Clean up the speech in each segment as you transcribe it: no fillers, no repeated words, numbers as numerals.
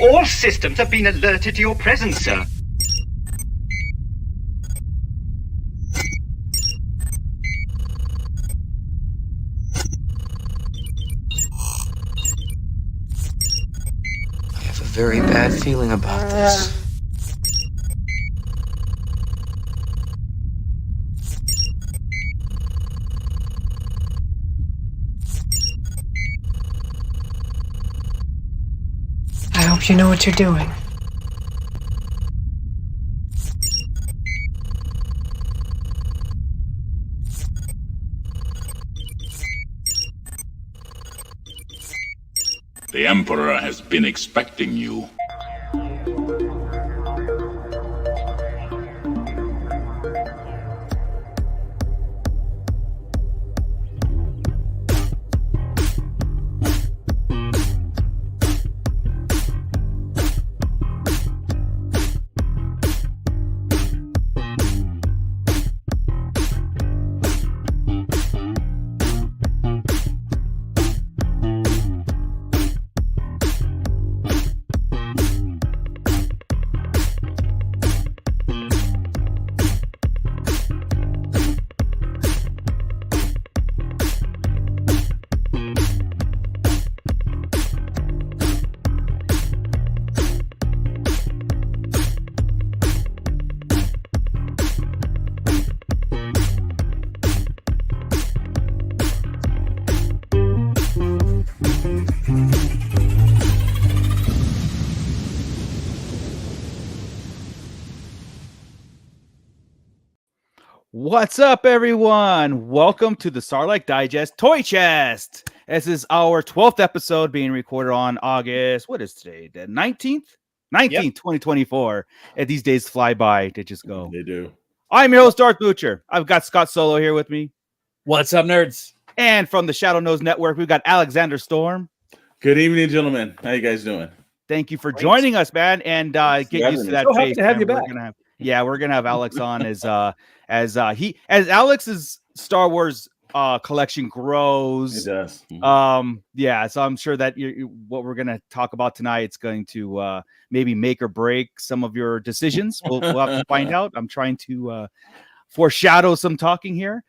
All systems have been alerted to your presence, sir. I have a very bad feeling about this. I hope you know what you're doing. The Emperor has been expecting you. What's up, everyone? Welcome to the Starlight Digest Toy Chest. This is our 12th episode being recorded on August, what is today? The 19th? 19th, 2024. And these days fly by. They just go. They do. I'm your host, Darth Moocher. I've got Scott Solo here with me. What's up, nerds? And from the Shadow Nose Network, we've got Alexander Storm. Good evening, gentlemen. How you guys doing? Thank you for joining us, man. And get used to that So happy face. to have man. you back. We're gonna have Alex on as Alex's Star Wars collection grows. It does. So I'm sure that what we're gonna talk about tonight, it's going to maybe make or break some of your decisions. We'll have to find out. I'm trying to foreshadow some talking here.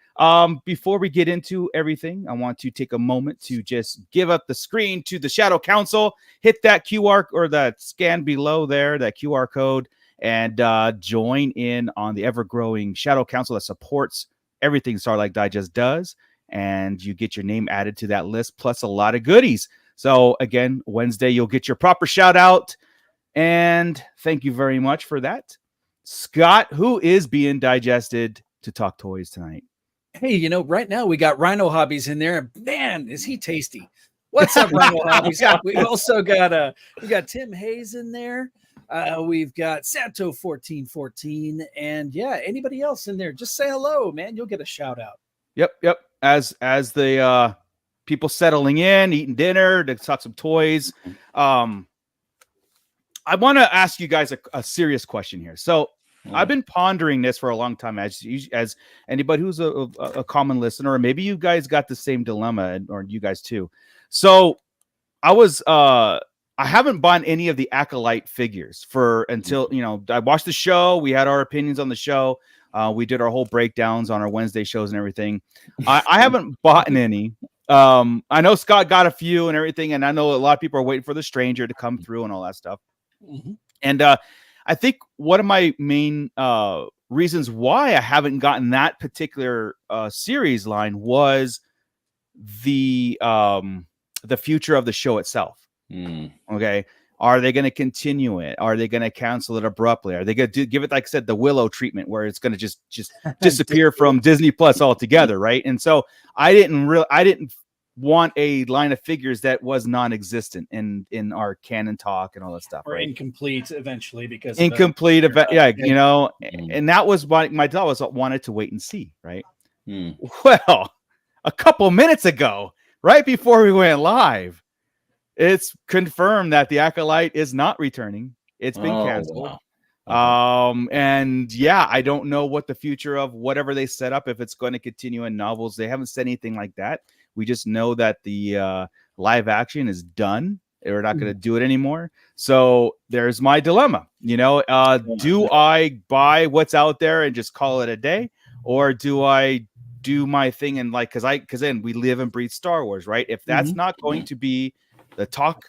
Before we get into everything, I want to take a moment to just give up the screen to the Shadow Council. Hit that QR or that scan below there, that QR code, and join in on the ever-growing Shadow Council that supports everything Starlight Digest does, and you get your name added to that list, plus a lot of goodies. So again, Wednesday, you'll get your proper shout out, and thank you very much for that. Scott, who is being digested to talk toys tonight? Hey, right now we got Rhino Hobbies in there. Man, is he tasty. What's up, Rhino Hobbies? We've also got we got Tim Hayes in there. We've got Santo 1414, and anybody else in there, just say hello, man. You'll get a shout out. Yep. As the people settling in, eating dinner, to talk some toys. I want to ask you guys a serious question here. So I've been pondering this for a long time, as anybody who's a common listener, or maybe you guys got the same dilemma, or you guys too. So I haven't bought any of the Acolyte figures until I watched the show. We had our opinions on the show. We did our whole breakdowns on our Wednesday shows and everything. I haven't bought any. I know Scott got a few and everything, and I know a lot of people are waiting for the Stranger to come through and all that stuff. Mm-hmm. And I think one of my main reasons why I haven't gotten that particular series line was the future of the show itself. Okay, are they going to continue it? Are they going to cancel it abruptly? Are they going to give it, like I said, the Willow treatment, where it's going to just disappear from Disney Plus altogether, right? And so I didn't want a line of figures that was non-existent in our canon talk and all that stuff, or right? Incomplete eventually, because incomplete event, and that was my thought was I wanted to wait and see, right? Well, a couple minutes ago, right before we went live, it's confirmed that the Acolyte is not returning. It's been canceled. Wow. And I don't know what the future of whatever they set up, if it's going to continue in novels. They haven't said anything like that. We just know that the live action is done. We're not going to do it anymore. So there's my dilemma. You know, do I buy what's out there and just call it a day, or do I do my thing and like because then we live and breathe Star Wars, right? If that's not going to be the talk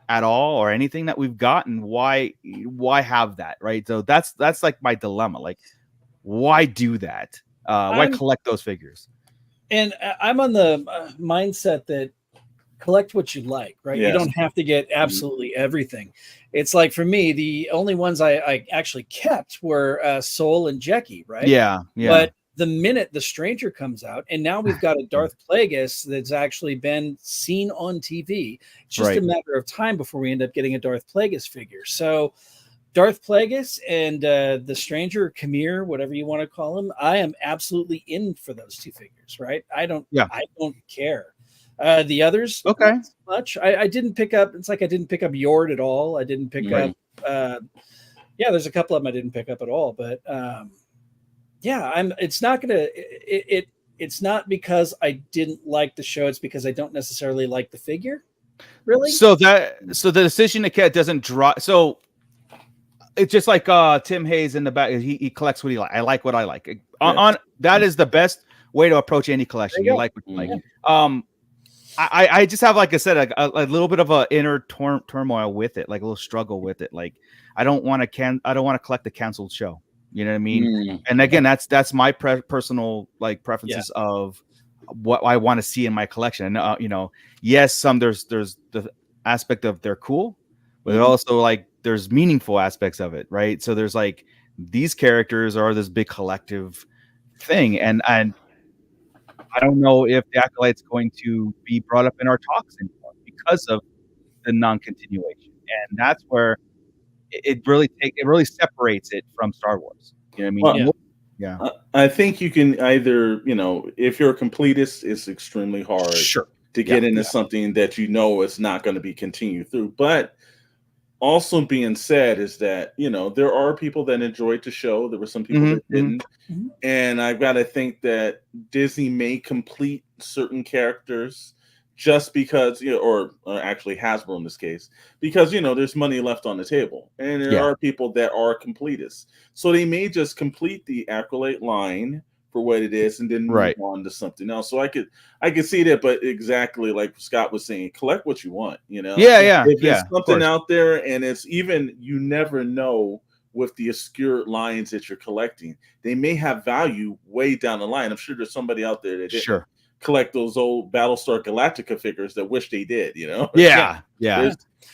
at all or anything that we've gotten, why have that, right? So that's like my dilemma. Like, why do that? Why collect those figures? And I'm on the mindset that collect what you like, right? Yes. You don't have to get absolutely everything. It's like for me, the only ones I actually kept were Soul and Jekki, right? Yeah. But the minute the Stranger comes out, and now we've got a Darth Plagueis that's actually been seen on TV, it's just a matter of time before we end up getting a Darth Plagueis figure. So Darth Plagueis and the Stranger, Kamir, whatever you want to call him, I am absolutely in for those two figures, right? I don't care. The others, okay, not so much. I didn't pick up. It's like I didn't pick up Yord at all. I didn't pick up. There's a couple of them I didn't pick up at all. But It's not gonna. It's not because I didn't like the show. It's because I don't necessarily like the figure. Really. So the decision to get doesn't draw. So it's just like Tim Hayes in the back. He collects what he like. I like what I like. On that is the best way to approach any collection. You like what you like. I just have, like I said, a little bit of a inner turmoil with it, like a little struggle with it. Like I don't want to collect the canceled show. You know what I mean? And again, that's my personal like preferences of what I want to see in my collection. And you know, yes, there's the aspect of they're cool, but also like there's meaningful aspects of it, right? So there's like these characters are this big collective thing, and I don't know if the Acolyte's going to be brought up in our talks anymore because of the non-continuation, and that's where it really separates it from Star Wars. You know what I mean? Well, I think you can either, you know, if you're a completist, it's extremely hard to get into something that you know is not going to be continued through. But also being said is that, you know, there are people that enjoyed the show. There were some people that didn't. And I've got to think that Disney may complete certain characters just because, you know, or actually Hasbro in this case, because, you know, there's money left on the table. And there are people that are completists. So they may just complete the Acolyte line for what it is and then move on to something else. So I could see that, but exactly like Scott was saying, collect what you want, you know? If there's something out there and it's even, you never know with the obscure lines that you're collecting, they may have value way down the line. I'm sure there's somebody out there that didn't collect those old Battlestar Galactica figures that wish they did, you know?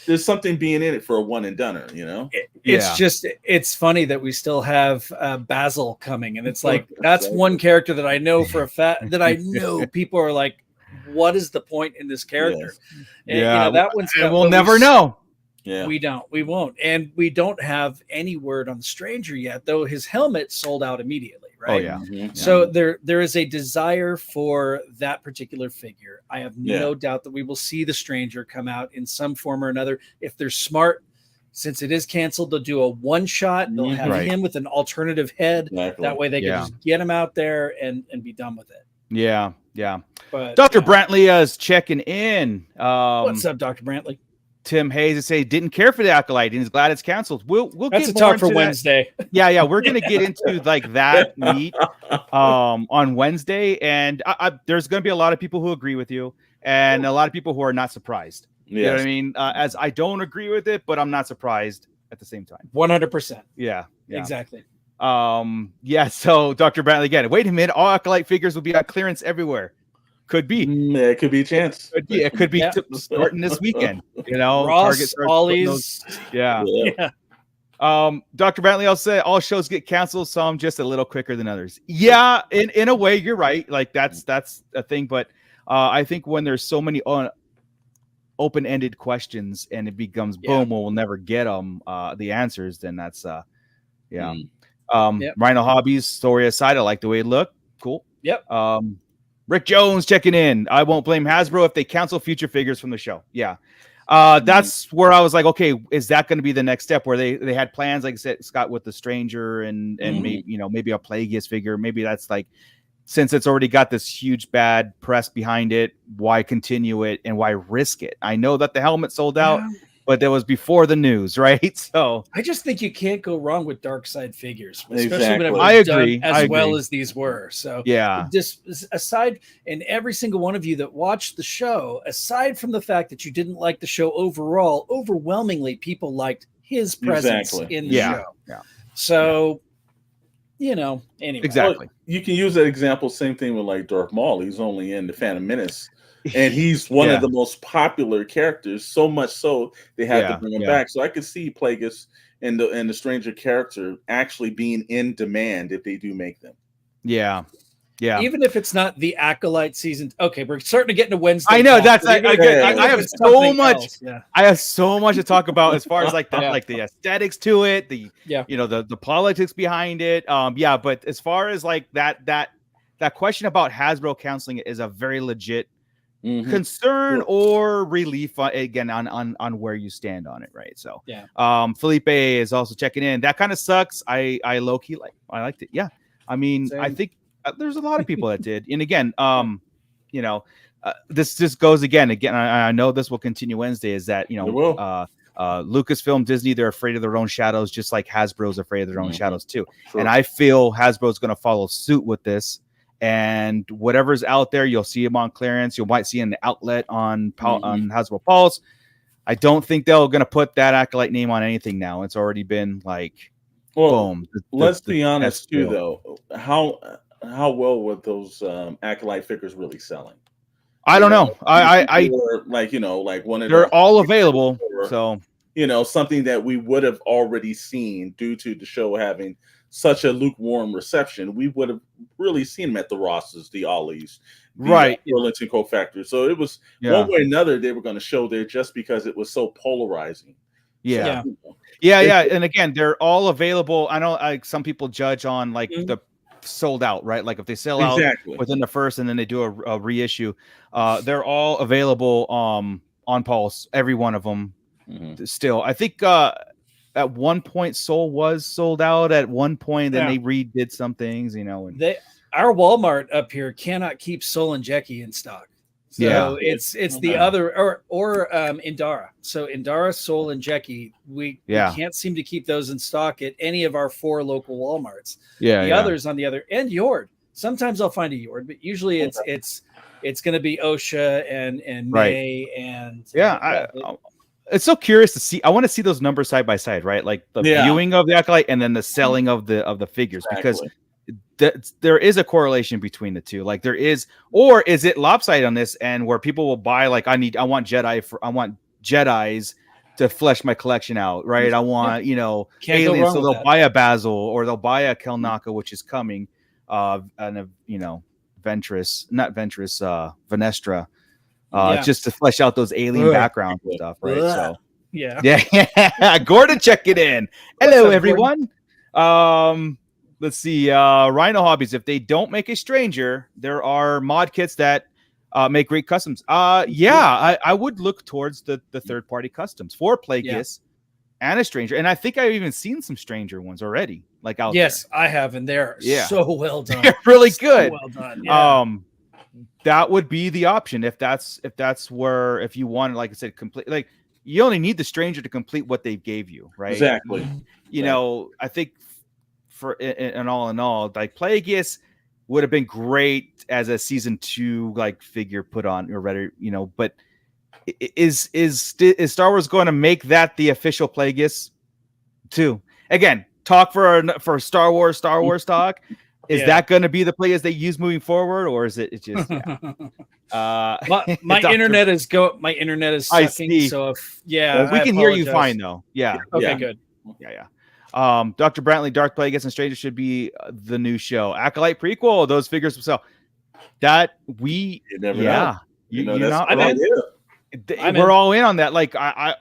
There's something being in it for a one and doneer, you know? It's funny that we still have Basil coming, and it's like that's one character that I know for a fact that I know people are like, what is the point in this character? And, you know, that one's we'll never know. We won't, and we don't have any word on the Stranger yet, though his helmet sold out immediately, right? So there is a desire for that particular figure. I have no doubt that we will see the Stranger come out in some form or another. If they're smart, since it is canceled, they'll do a one shot. They'll have him with an alternative head. That way they can just get him out there and be done with it. But Dr. Brantley is checking in. What's up, Dr. Brantley? Tim Hayes say didn't care for the Acolyte and he's glad it's canceled. We'll That's get a more talk for into Wednesday. We're gonna get into like that meat on Wednesday, and there's gonna be a lot of people who agree with you and a lot of people who are not surprised. You know what I mean? As I don't agree with it, but I'm not surprised at the same time. 100%. Yeah. Exactly. So Dr. Brantley again. Wait a minute, all Acolyte figures will be on clearance everywhere. Could be. It could be a chance. It could be starting this weekend. You know, Ross, Ollie's. Dr. Brantley, I'll say all shows get canceled, some just a little quicker than others. Yeah, in a way, you're right. Like that's a thing. But I think when there's so many open-ended questions and it becomes boom, we'll never get them the answers. Then that's Rhino Hobbies story aside, I like the way it looked. Cool. Rick Jones checking in. I won't blame Hasbro if they cancel future figures from the show. That's where I was like, okay, is that going to be the next step where they had plans, like I said, Scott, with the Stranger and maybe a Plagueis figure. Maybe that's like since it's already got this huge bad press behind it, why continue it and why risk it? I know that the helmet sold out, but that was before the news, right? So I just think you can't go wrong with dark side figures, especially Exactly. when it was I agree. done as well as these were. So yeah, just aside, and every single one of you that watched the show, aside from the fact that you didn't like the show overall, overwhelmingly people liked his presence in the show. Yeah. So, anyway. Exactly. Well, you can use that example. Same thing with like Darth Maul. He's only in the Phantom Menace, and he's one of the most popular characters. So much so they had to bring him back. So I could see Plagueis and the Stranger character actually being in demand if they do make them. Yeah. Yeah. Even if it's not the Acolyte season. Okay, we're starting to get into Wednesday. I know talk, I have so much. I have so much to talk about as far as like the like the aesthetics to it, the the politics behind it. But as far as like that question about Hasbro canceling it is a very legit concern or relief again on where you stand on it, right? So Felipe is also checking in. That kind of sucks. I low-key liked it. Yeah. I mean, I think there's a lot of people that did. And again, this just goes again. I know this will continue Wednesday. Is that Lucasfilm, Disney, they're afraid of their own shadows, just like Hasbro's afraid of their own shadows too. Sure. And I feel Hasbro's going to follow suit with this. And whatever's out there, you'll see them on clearance. You might see an outlet on Hasbro Pulse. I don't think they're going to put that Acolyte name on anything now. It's already been like, boom. Let's be honest too, though. How well were those Acolyte figures really selling? I don't know. I like one of they're all available. So something that we would have already seen due to the show having such a lukewarm reception. We would have really seen them at the Rosses, the Ollies, the Burlington Co-Factory. So it was one way or another they were going to show there just because it was so polarizing. Yeah. And again, they're all available. I know some people judge on like the sold out, right? Like if they sell out within the first and then they do a reissue, they're all available on Pulse, every one of them. Still, I think at one point Soul was sold out at one point, then they redid some things, and our Walmart up here cannot keep Soul and Jackie in stock. So it's the other or Indara. So Indara, Soul, and Jackie, we can't seem to keep those in stock at any of our 4 local Walmarts. The others on the other and Yord. Sometimes I'll find a Yord, but usually it's going to be OSHA and May and it's so curious to see. I want to see those numbers side by side, right? Like the viewing of the Acolyte and then the selling of the figures, because there is a correlation between the two. Like there is, or is it lopsided on this and where people will buy like I want Jedis to flesh my collection out, right? I want aliens, so they'll buy a Basil or they'll buy a Kelnaka, which is coming, and Venestra, just to flesh out those alien background stuff, right? So Gordon, check it in. Hello, everyone. Let's see. Rhino Hobbies. If they don't make a Stranger, there are mod kits that make great customs. I would look towards the third-party customs for Plagueis and a Stranger. And I think I've even seen some Stranger ones already, like out there. Yes, I have, and they're so well done. They're really good. Well done. Yeah. That would be the option if you want, like I said, complete. Like you only need the Stranger to complete what they gave you, right? Exactly. I think. In all, like Plagueis would have been great as a season 2 like figure put on or rather, but is Star Wars going to make that the official Plagueis too? Again, talk for Star Wars talk. Is that going to be the Plagueis they use moving forward, or is it just my internet is sucking, so we can hear you fine though. Good. Dr. Brantley, Darth Plagueis and Stranger should be the new show. Acolyte prequel, those figures themselves. That we you're not wrong. We're all in on that. Like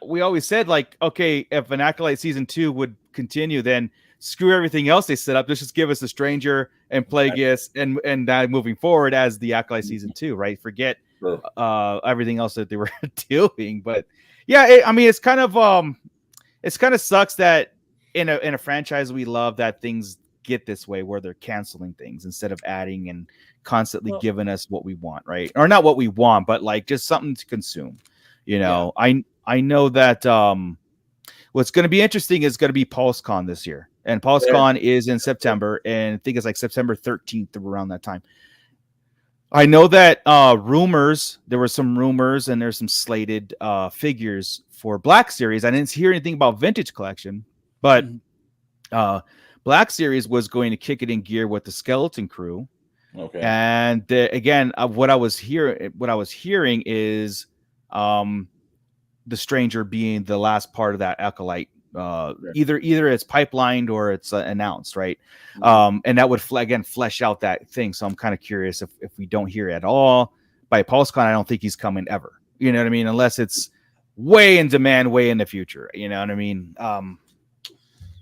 we always said, like, okay, if an Acolyte season 2 would continue, then screw everything else they set up. Just give us the Stranger and Plagueis and that moving forward as the Acolyte season 2, right? Forget everything else that they were doing. But it's kind of sucks that in a franchise we love that things get this way where they're canceling things instead of adding and constantly giving us what we want, right? Or not what we want, but like just something to consume. You know, I know that what's going to be interesting is going to be Pulsecon this year, and Pulsecon is in September, and I think it's like September 13th or around that time. I know that there were some rumors, and there's some slated figures for Black Series. I didn't hear anything about Vintage Collection, but Black Series was going to kick it in gear with the Skeleton Crew. Okay. And again, what I was hearing is the Stranger being the last part of that Acolyte. Either it's pipelined or it's announced, right? And that would flesh out that thing. So I'm kind of curious if we don't hear at all by Pulsecon. I don't think he's coming ever. You know what I mean? Unless it's way in demand, way in the future. You know what I mean?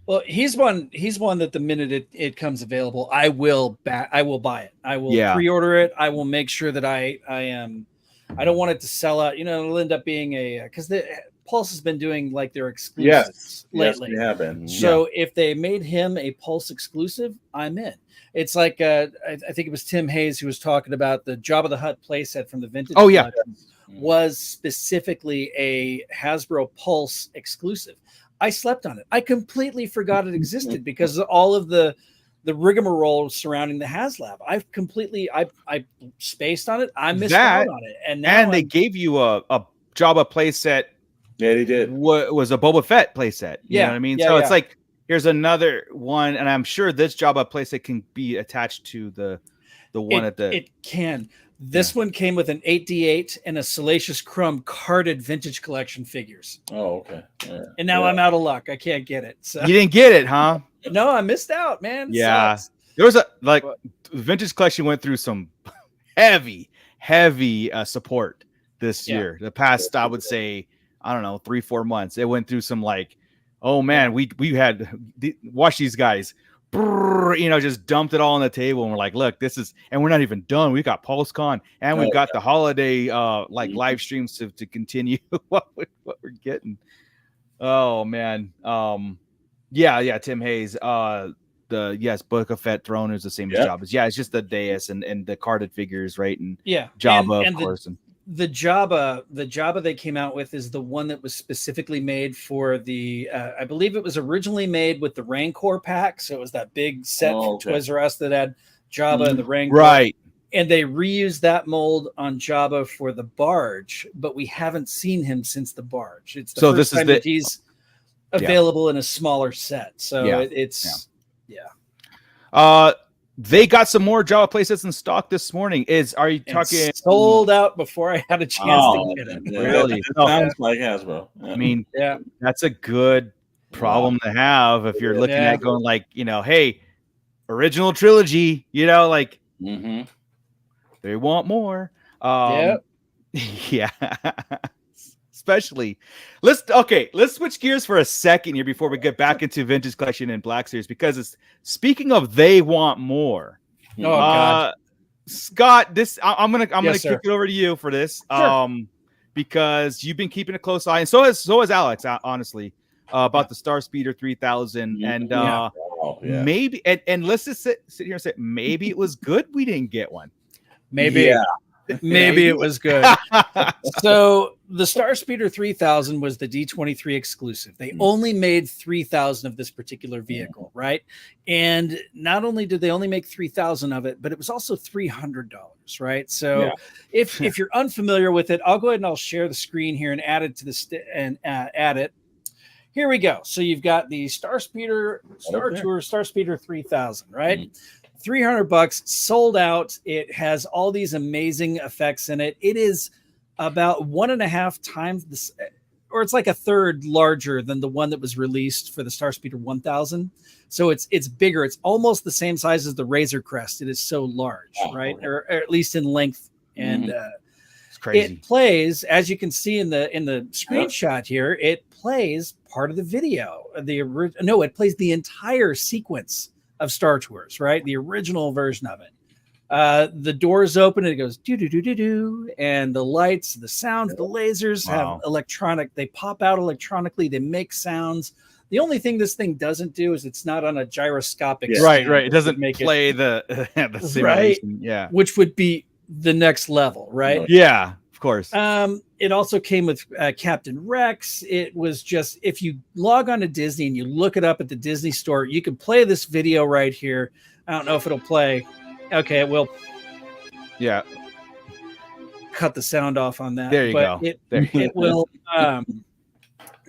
Well, he's one that the minute it comes available, I will buy it. I will pre-order it. I will make sure that I don't want it to sell out. You know, it'll end up being because the Pulse has been doing like their exclusives lately. Yes, they have been. So if they made him a Pulse exclusive, I'm in. It's like I think it was Tim Hayes who was talking about the Jabba the Hutt playset from the Vintage. Oh yeah, was specifically a Hasbro Pulse exclusive. I slept on it. I completely forgot it existed because of all of the rigmarole surrounding the HasLab. I spaced on it. I missed out on it. And they gave you a Jabba playset. Yeah, they did. Was a Boba Fett playset. You know what I mean? So it's like here's another one, and I'm sure this Jabba playset can be attached to the one at the. It can. This one came with an 8D8 and a Salacious Crumb carded Vintage Collection figures. Oh, okay. Yeah. And now I'm out of luck. I can't get it. So. You didn't get it, huh? No, I missed out, man. Yeah. There was Vintage Collection went through some heavy support this year. The past, I would say, I don't know, 3-4 months. It went through some like, oh man, we had watch these guys. Just dumped it all on the table, and we're like, look, this is, and we're not even done. We got Pulsecon, and we've got the holiday live streams to continue what we're getting. Oh man, Tim Hayes. Boba Fett throne is the same as Jabba's. Yeah, it's just the dais and the carded figures, right? And Jabba, of course. The Jabba they came out with is the one that was specifically made for the I believe it was originally made with the Rancor pack, so it was that big set from Toys R Us that had Jabba and the Rancor, right? And they reused that mold on Jabba for the barge, but we haven't seen him since the barge. It's the first time that he's available in a smaller set, so it's. They got some more Jabba playsets in stock this morning. Are you talking sold out before I had a chance to get it? Really? It sounds like Hasbro. I mean, that's a good problem to have if you're looking at going like, hey, original trilogy, they want more. Yeah. Especially, let's switch gears for a second here before we get back into Vintage Collection and Black Series, because it's speaking of they want more. God. Scott, I'm gonna kick it over to you for this, because you've been keeping a close eye, and so has Alex, honestly, about the Star Speeder 3000, and maybe and let's just sit here and say maybe it was good we didn't get one. Maybe it was good. So the Star Speeder 3000 was the D23 exclusive. They only made 3,000 of this particular vehicle, right? And not only did they only make 3,000 of it, but it was also $300, right? So if you're unfamiliar with it, I'll go ahead and I'll share the screen here and add it to add it. Here we go. So you've got the Star Speeder Star Speeder 3000, right? $300, sold out. It has all these amazing effects in it. It is about 1.5 times this, or it's like a third larger than the one that was released for the Star Speeder 1000. So it's bigger. It's almost the same size as the Razor Crest. It is so large, right? Or at least in length. And it's crazy. It plays, as you can see in the screenshot here, it plays part of the video. It plays the entire sequence of Star Tours, right? The original version of it. The doors open and it goes do do do do do, and the lights, the sounds, the lasers have electronic. They pop out electronically. They make sounds. The only thing this thing doesn't do is it's not on a gyroscopic. Right. It doesn't make play the simulation. Yeah. Which would be the next level, right? Yeah, of course. It also came with Captain Rex. It was just, if you log on to Disney and you look it up at the Disney store, you can play this video right here. I don't know if it'll play. Okay, it will. Yeah. Cut the sound off on that. There you go. It will.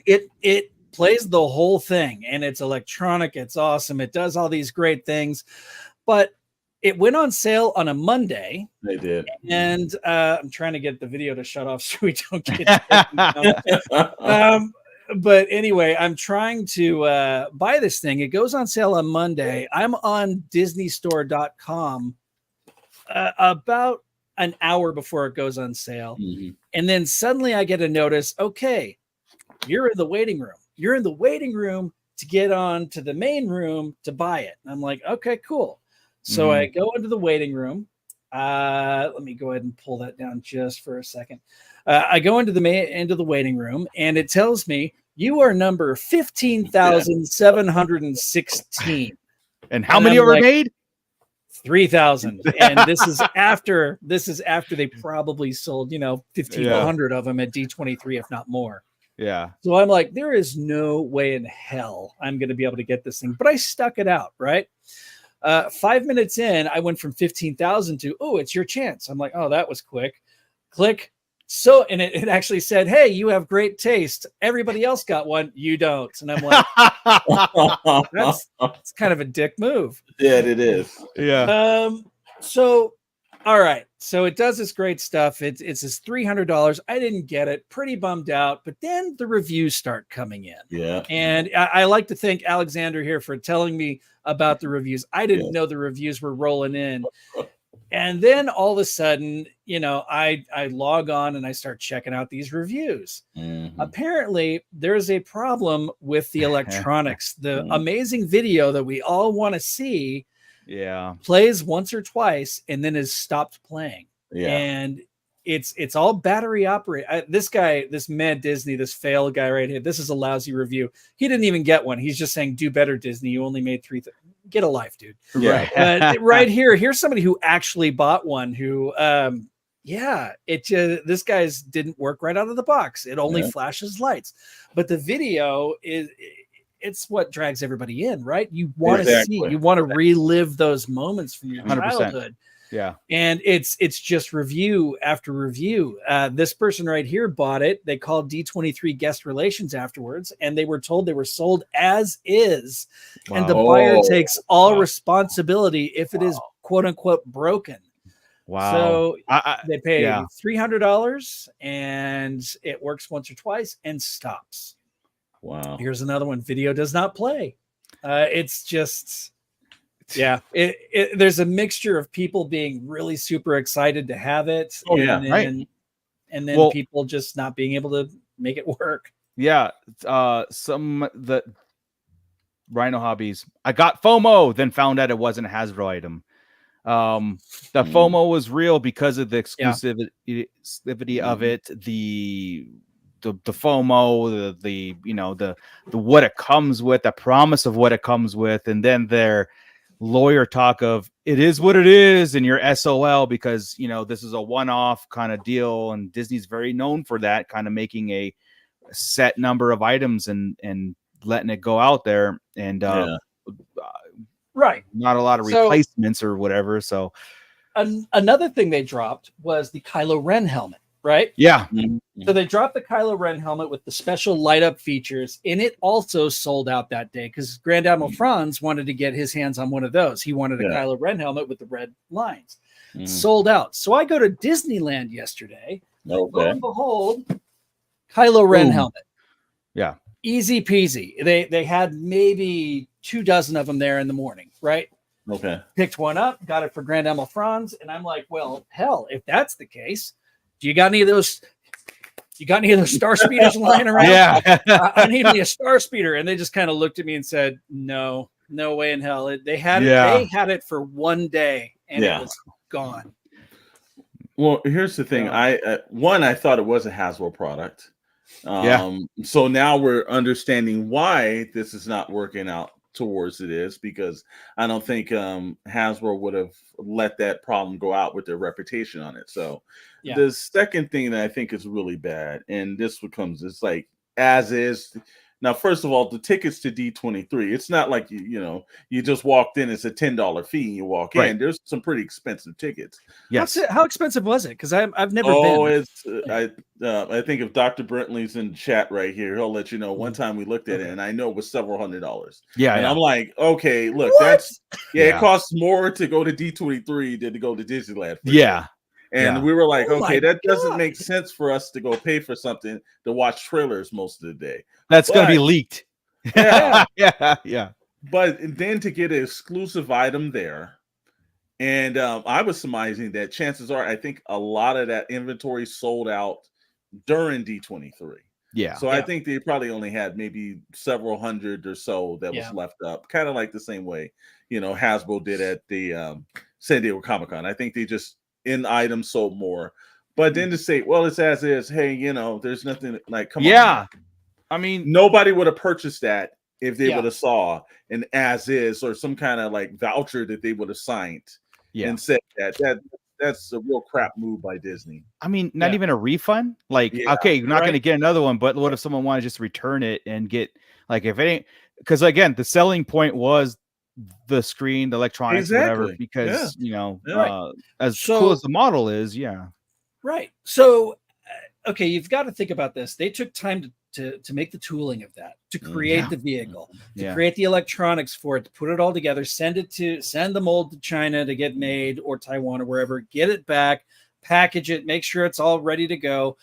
It plays the whole thing, and it's electronic. It's awesome. It does all these great things, but it went on sale on a Monday. They did. And I'm trying to get the video to shut off so we don't get but anyway, I'm trying to buy this thing. It goes on sale on Monday. I'm on disneystore.com about an hour before it goes on sale. And then suddenly I get a notice, okay, you're in the waiting room. You're in the waiting room to get on to the main room to buy it. And I'm like, okay, cool. So I go into the waiting room. Let me go ahead and pull that down just for a second. I go into the waiting room, and it tells me you are number 15,716. And how many were made? 3,000. And this is after they probably sold 1,500 of them at D23, if not more. Yeah. So I'm like, there is no way in hell I'm going to be able to get this thing, but I stuck it out, right? 5 minutes in, I went from 15,000 to, oh, it's your chance. I'm like, oh, that was quick. Click. So, and it actually said, hey, you have great taste. Everybody else got one. You don't. And I'm like, that's kind of a dick move. Yeah, it is. Yeah. So, all right. So it does this great stuff. It's this $300. I didn't get it. Pretty bummed out. But then the reviews start coming in. Yeah. And I like to thank Alexander here for telling me about the reviews. I didn't know the reviews were rolling in. And then all of a sudden, I log on and I start checking out these reviews. Apparently, there's a problem with the electronics. The amazing video that we all want to see plays once or twice and then is stopped playing. And it's all battery operated. This Mad Disney, this fail guy right here, this is a lousy review. He didn't even get one. He's just saying, do better, Disney. You only made 3. Get a life, dude. Right here. Here's somebody who actually bought one who, this guy's didn't work right out of the box. It only flashes lights, but the video it's what drags everybody in, right? You want to see, you want to relive those moments from your 100%. childhood. Yeah. And it's just review after review. This person right here bought it. They called D23 guest relations afterwards, and they were told they were sold as is. Wow. And the buyer takes all responsibility if it is quote unquote broken. Wow. So they pay $300 and it works once or twice and stops. Wow. Here's another one. Video does not play. It's just... there's a mixture of people being really super excited to have it. And then people just not being able to make it work. Yeah. The Rhino Hobbies, I got FOMO, then found out it wasn't a Hasbro item. The FOMO was real because of the exclusivity of it. The FOMO, the what it comes with, the promise of what it comes with, and then their lawyer talk of it is what it is and you're SOL because this is a one-off kind of deal, and Disney's very known for that, kind of making a set number of items and letting it go out there, and not a lot of replacements or whatever. So another thing they dropped was the Kylo Ren helmet, right? So they dropped the Kylo Ren helmet with the special light up features, and it also sold out that day because Grand Admiral Franz wanted to get his hands on one of those. He wanted a Kylo Ren helmet with the red lines. Sold out. So I go to Disneyland yesterday. Lo and behold, Kylo Ren helmet. Yeah. Easy peasy. They had maybe 24 of them there in the morning, right? Okay. Picked one up, got it for Grand Admiral Franz, and I'm like, well, hell, if that's the case, do you got any of those? You got any of those star speeders lying around? Yeah. I need me a star speeder. And they just kind of looked at me and said, no way in hell. They had it for one day and it was gone. Well, here's the thing. I thought it was a Hasbro product. So now we're understanding why this is not working out towards it is, because I don't think Hasbro would have let that problem go out with their reputation on it. So the second thing that I think is really bad, and this becomes, it's like as is. Now, first of all, the tickets to D23, it's not like you just walked in, it's a $10 fee and you walk in. There's some pretty expensive tickets. Yes. How expensive was it? Because I've never been. Oh, it's I think if Dr. Brentley's in chat right here, he'll let you know. One time we looked at it and I know it was several $100s. Yeah. And I'm like, okay, look, that's it costs more to go to D23 than to go to Disneyland. Yeah. And we were like, okay, that doesn't make sense for us to go pay for something to watch trailers most of the day. That's going to be leaked. Yeah. Yeah. But then to get an exclusive item there, and I was surmising that chances are, I think a lot of that inventory sold out during D23. Yeah. So I think they probably only had maybe several hundred or so that was left up, kind of like the same way, Hasbro did at the San Diego Comic-Con. I think they just in items sold more. But then to say, well, it's as is, hey, there's nothing like, come on. I mean, nobody would have purchased that if they would have saw an as is or some kind of like voucher that they would have signed and said that's a real crap move by Disney. I mean, not even a refund. Like, okay, you're not going to get another one, but what if someone wanted to just return it and get, like, if it ain't, because again, the selling point was the screen, the electronics, whatever, because as cool as the model is, right. So okay, you've got to think about this. They took time to make the tooling of that, to create the vehicle, to create the electronics for it, to put it all together, send the mold to China to get made, or Taiwan or wherever, get it back, package it, make sure it's all ready to go.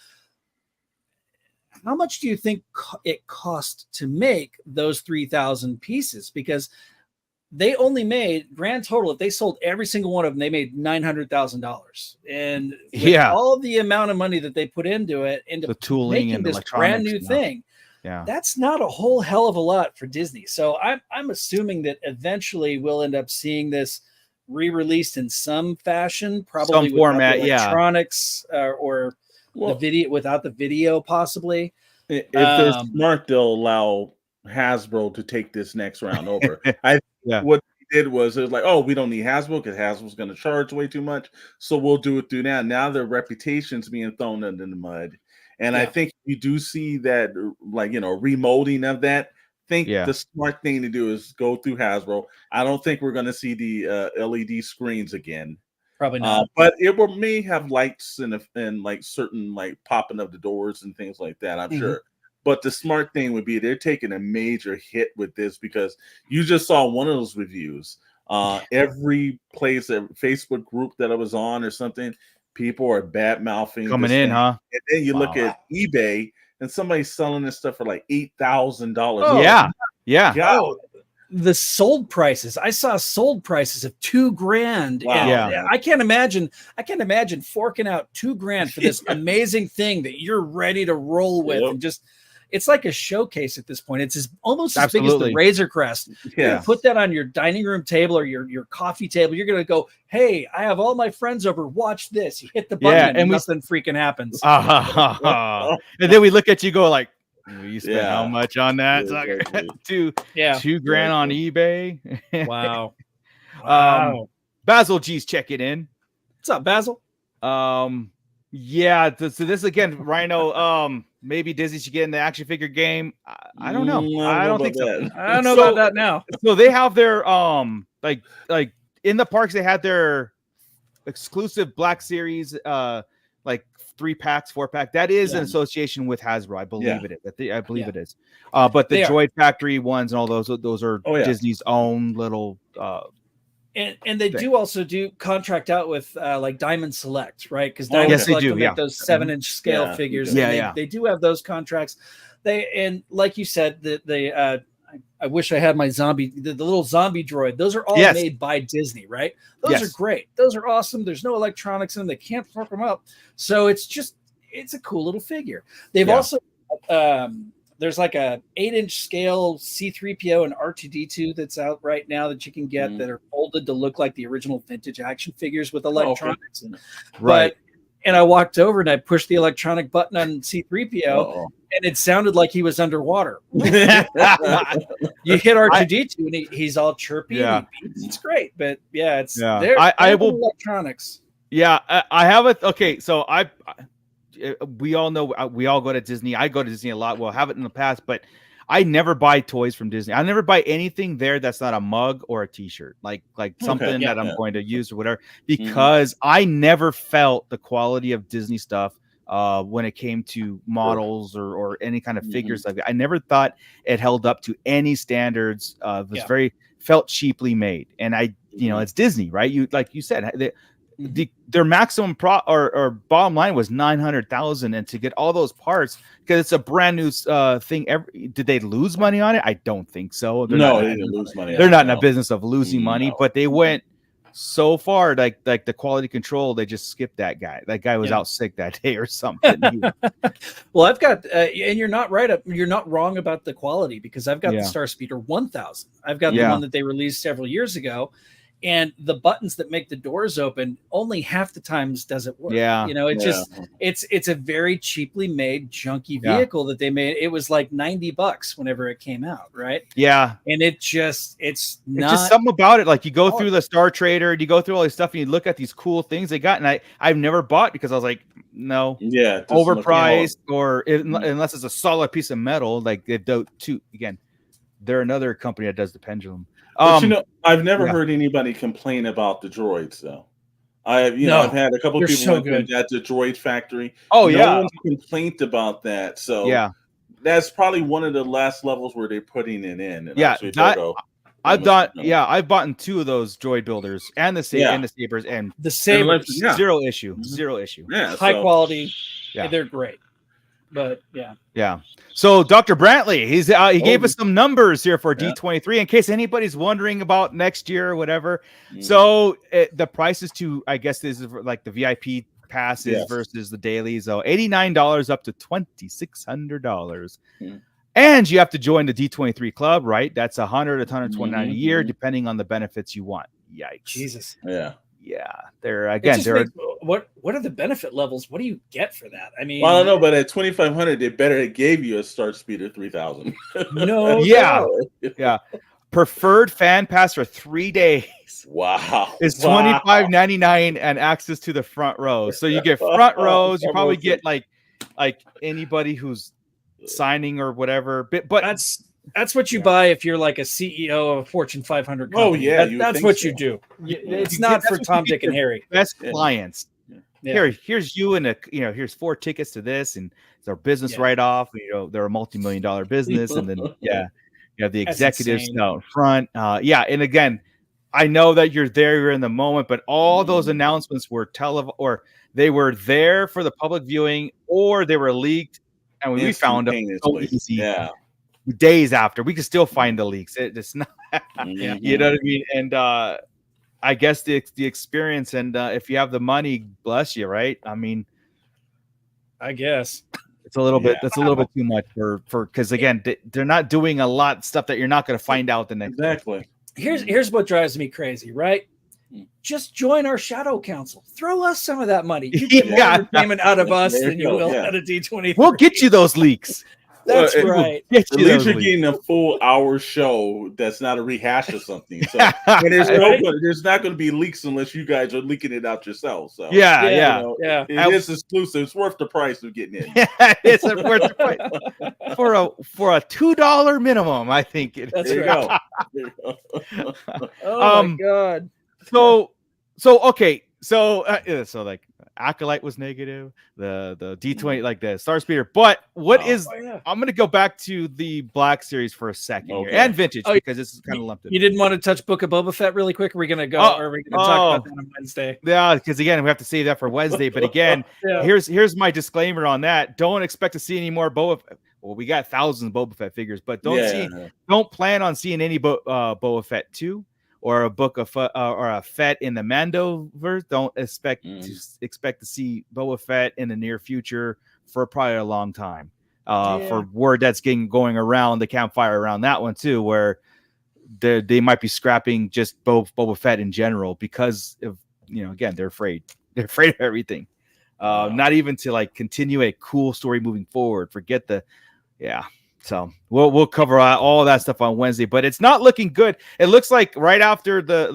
How much do you think it cost to make those 3,000 pieces? Because they only made grand total, if they sold every single one of them, they made $900,000. And all the amount of money that they put into it, into the tooling making and this brand new thing, that's not a whole hell of a lot for Disney. So I'm assuming that eventually we'll end up seeing this re-released in some fashion, probably some format, electronics, or the video without the video, possibly. If they're smart, they'll allow Hasbro to take this next round over. What they did was, it was like, oh, we don't need Hasbro because Hasbro's going to charge way too much, so we'll do it through now. Now their reputation's being thrown under the mud, and I think you do see that, like, remolding of that. The smart thing to do is go through Hasbro. I don't think we're going to see the LED screens again. Probably not. But it may have lights and like certain like popping of the doors and things like that, I'm sure. But the smart thing would be they're taking a major hit with this, because you just saw one of those reviews. Every place, a Facebook group that I was on or something, people are bad mouthing coming in, huh? And then you look at eBay and somebody's selling this stuff for like $8,000. Oh, yeah. The sold prices. I saw sold prices of $2,000. Wow. I can't imagine forking out $2,000 for this amazing thing that you're ready to roll with, and just, it's like a showcase at this point. It's almost as big as the Razor Crest. You put that on your dining room table or your coffee table. You're gonna go, hey, I have all my friends over. Watch this. You hit the button and nothing freaking happens. And then we look at you, go like, you spent how much on that? $2,000 on eBay. Wow. Basil G's checking in. What's up, Basil? So this again, Rhino. Maybe Disney should get in the action figure game. I don't know. I don't think so. I don't know about that now. So they have their like in the parks, they had their exclusive Black Series like 3-packs, 4-pack. That is an association with Hasbro. I believe it is. I believe it is. But the Droid Factory ones and all those are Disney's own little And they do also do contract out with like Diamond Select, right? Because Diamond Select will make those 7-inch scale figures. They do have those contracts. And like you said, I wish I had my the little zombie droid. Those are all made by Disney, right? Those are great. Those are awesome. There's no electronics in them. They can't fuck them up. So it's a cool little figure. They've also there's like a 8-inch scale C-3PO and R2-D2 that's out right now that you can get that are molded to look like the original vintage action figures with electronics. Right. But And I walked over and I pushed the electronic button on C-3PO, and it sounded like he was underwater. You hit R2-D2 and he's all chirpy. Yeah. And it's great, but yeah, it's I will electronics. Yeah, I have it. Okay, so we all know we all go to Disney. I go to Disney a lot. Well, have it in the past, but I never buy toys from Disney. I never buy anything there that's not a mug or a T-shirt, like something that I'm going to use or whatever, because I never felt the quality of Disney stuff when it came to models or any kind of figures like that. I never thought it held up to any standards. It was felt cheaply made, and it's Disney, right? You like you said. Their maximum or bottom line was 900,000, and to get all those parts because it's a brand new thing. Did they lose money on it? I don't think so. They didn't lose money. They're not in the business of losing money, but they went so far like the quality control. They just skipped that guy. That guy was out sick that day or something. Well, I've got and you're not right. You're not wrong about the quality because I've got the Star Speeder 1000. I've got the one that they released several years ago. And the buttons that make the doors open, only half the times does it work. Yeah. It's a very cheaply made junky vehicle that they made. It was like $90 whenever it came out. Right. Yeah. And it's just something about it. Like you go through the Star Trader and you go through all this stuff and you look at these cool things they got. And I've never bought because I was like, no, overpriced unless it's a solid piece of metal. Like they don't they're another company that does the pendulum. But I've never heard anybody complain about the droids, though. I've had a couple of people at the droid factory. No one's complained about that. So that's probably one of the last levels where they're putting it in. And I've bought 2 of those droid builders and the sabers and the sabers. Zero issue. Yeah, high quality. Yeah, they're great. But So Dr. Brantley, he gave us some numbers here for D23 in case anybody's wondering about next year or whatever. So the prices I guess this is like the VIP passes versus the dailies. So $89 up to $2,600. And you have to join the D23 club, right? That's $100 to $129 a year, depending on the benefits you want. Yikes. Jesus. Yeah, they're again. What are the benefit levels? What do you get for that? I mean, I don't know, but at 2,500, they better gave you a Star Speeder 3000. Yeah. Preferred fan pass for 3 days. Wow, it's $25.99 and access to the front row. So you get front rows. You probably get like anybody who's signing or whatever. But that's what you buy if you're like a CEO of a Fortune 500 company. Oh yeah, that's what you do. It's not for Tom, Dick, and Harry. Best clients. Here's you and here's 4 tickets to this, and it's our business write-off. They're a multi-million-dollar business, and then you have the executives out front. And again, I know that you're in the moment, but all those announcements were or they were there for the public viewing, or they were leaked, and we found them so easy. Days after, we can still find the leaks. It's not, you know what I mean. And I guess the experience, and if you have the money, bless you, right? I mean, I guess it's a little bit. That's a little bit too much for because again, they're not doing a lot of stuff that you're not going to find out the next. Exactly. Here's what drives me crazy, right? Just join our shadow council. Throw us some of that money. You get more entertainment out of us than you will out of D23. We'll get you those leaks. That's right. At least you're getting a full hour show that's not a rehash of something. So and there's not going to be leaks unless you guys are leaking it out yourselves. So it is exclusive. It's worth the price of getting in. It's worth the price for a $2 minimum. I think it. That's right. Oh my god. So like Acolyte was negative, the D20 like the Star Speeder, but I'm going to go back to the Black Series for a second here and Vintage because this is kind of lumped in. You didn't want to touch Book of Boba Fett really quick? Are we going to go or are we going to talk about that on Wednesday? Yeah, because again we have to save that for Wednesday. But again, here's my disclaimer on that: don't expect to see any more Boba Fett. Well, we got thousands of Boba Fett figures, but don't plan on seeing any Boba Fett 2. Or a book of or a Fett in the Mando verse. Don't expect to see Boba Fett in the near future for probably a long time. For word that's going around the campfire around that one too, where they might be scrapping just Boba Fett in general because of again they're afraid of everything. not even to like continue a cool story moving forward. Forget the, yeah. So we'll cover all that stuff on Wednesday, but it's not looking good. It looks like right after the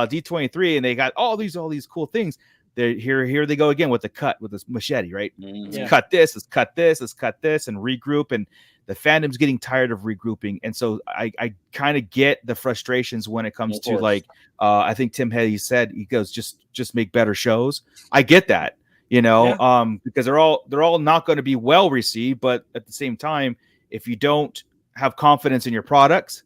D23, and they got all these cool things. They're here they go again with the cut with this machete, right? Let's cut this, let's cut this, let's cut this, and regroup. And the fandom's getting tired of regrouping, and so I kind of get the frustrations when it comes to like I think Tim Hayes said, he goes, just make better shows. I get that, because they're all not going to be well received, but at the same time, if you don't have confidence in your products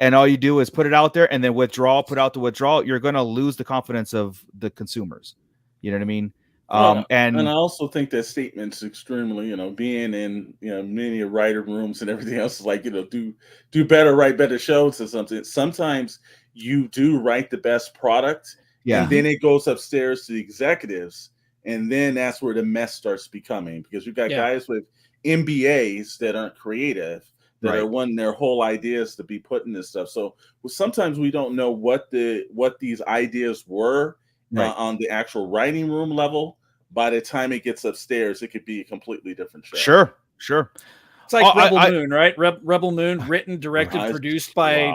and all you do is put it out there and then put out the withdrawal, you're going to lose the confidence of the consumers. You know what I mean? And I also think that statement's extremely, being in, many writer rooms and everything else is like, do better, write better shows or something. Sometimes you do write the best product, and then it goes upstairs to the executives, and then that's where the mess starts becoming, because you've got guys with MBAs that aren't creative, that are wanting their whole ideas to be put in this stuff. So sometimes we don't know what these ideas were on the actual writing room level. By the time it gets upstairs, it could be a completely different show. Sure. It's like Rebel Moon, right? Rebel Moon, written, directed, produced by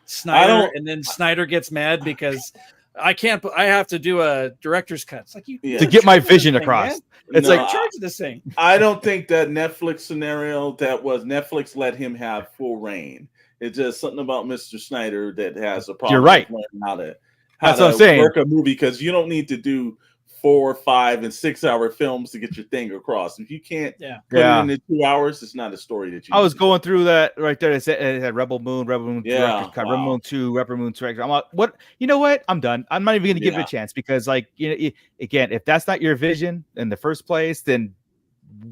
Snyder, and then Snyder gets mad because I have to do a director's cut. It's like to get my vision across. It's like charge this thing. I don't think that Netflix scenario Netflix let him have full reign. It's just something about Mr. Snyder that has a problem. You're right. How to That's what I'm saying. Work a movie, because you don't need to do 4, 5, and 6 hour films to get your thing across. If you can't put it in 2 hours, it's not a story that you. I was going through that right there. It had Rebel Moon, Rebel Moon, cut, Rebel Moon 2, Rebel Moon 2. I'm like, what? You know what? I'm done. I'm not even going to give it a chance, because, like, again, if that's not your vision in the first place, then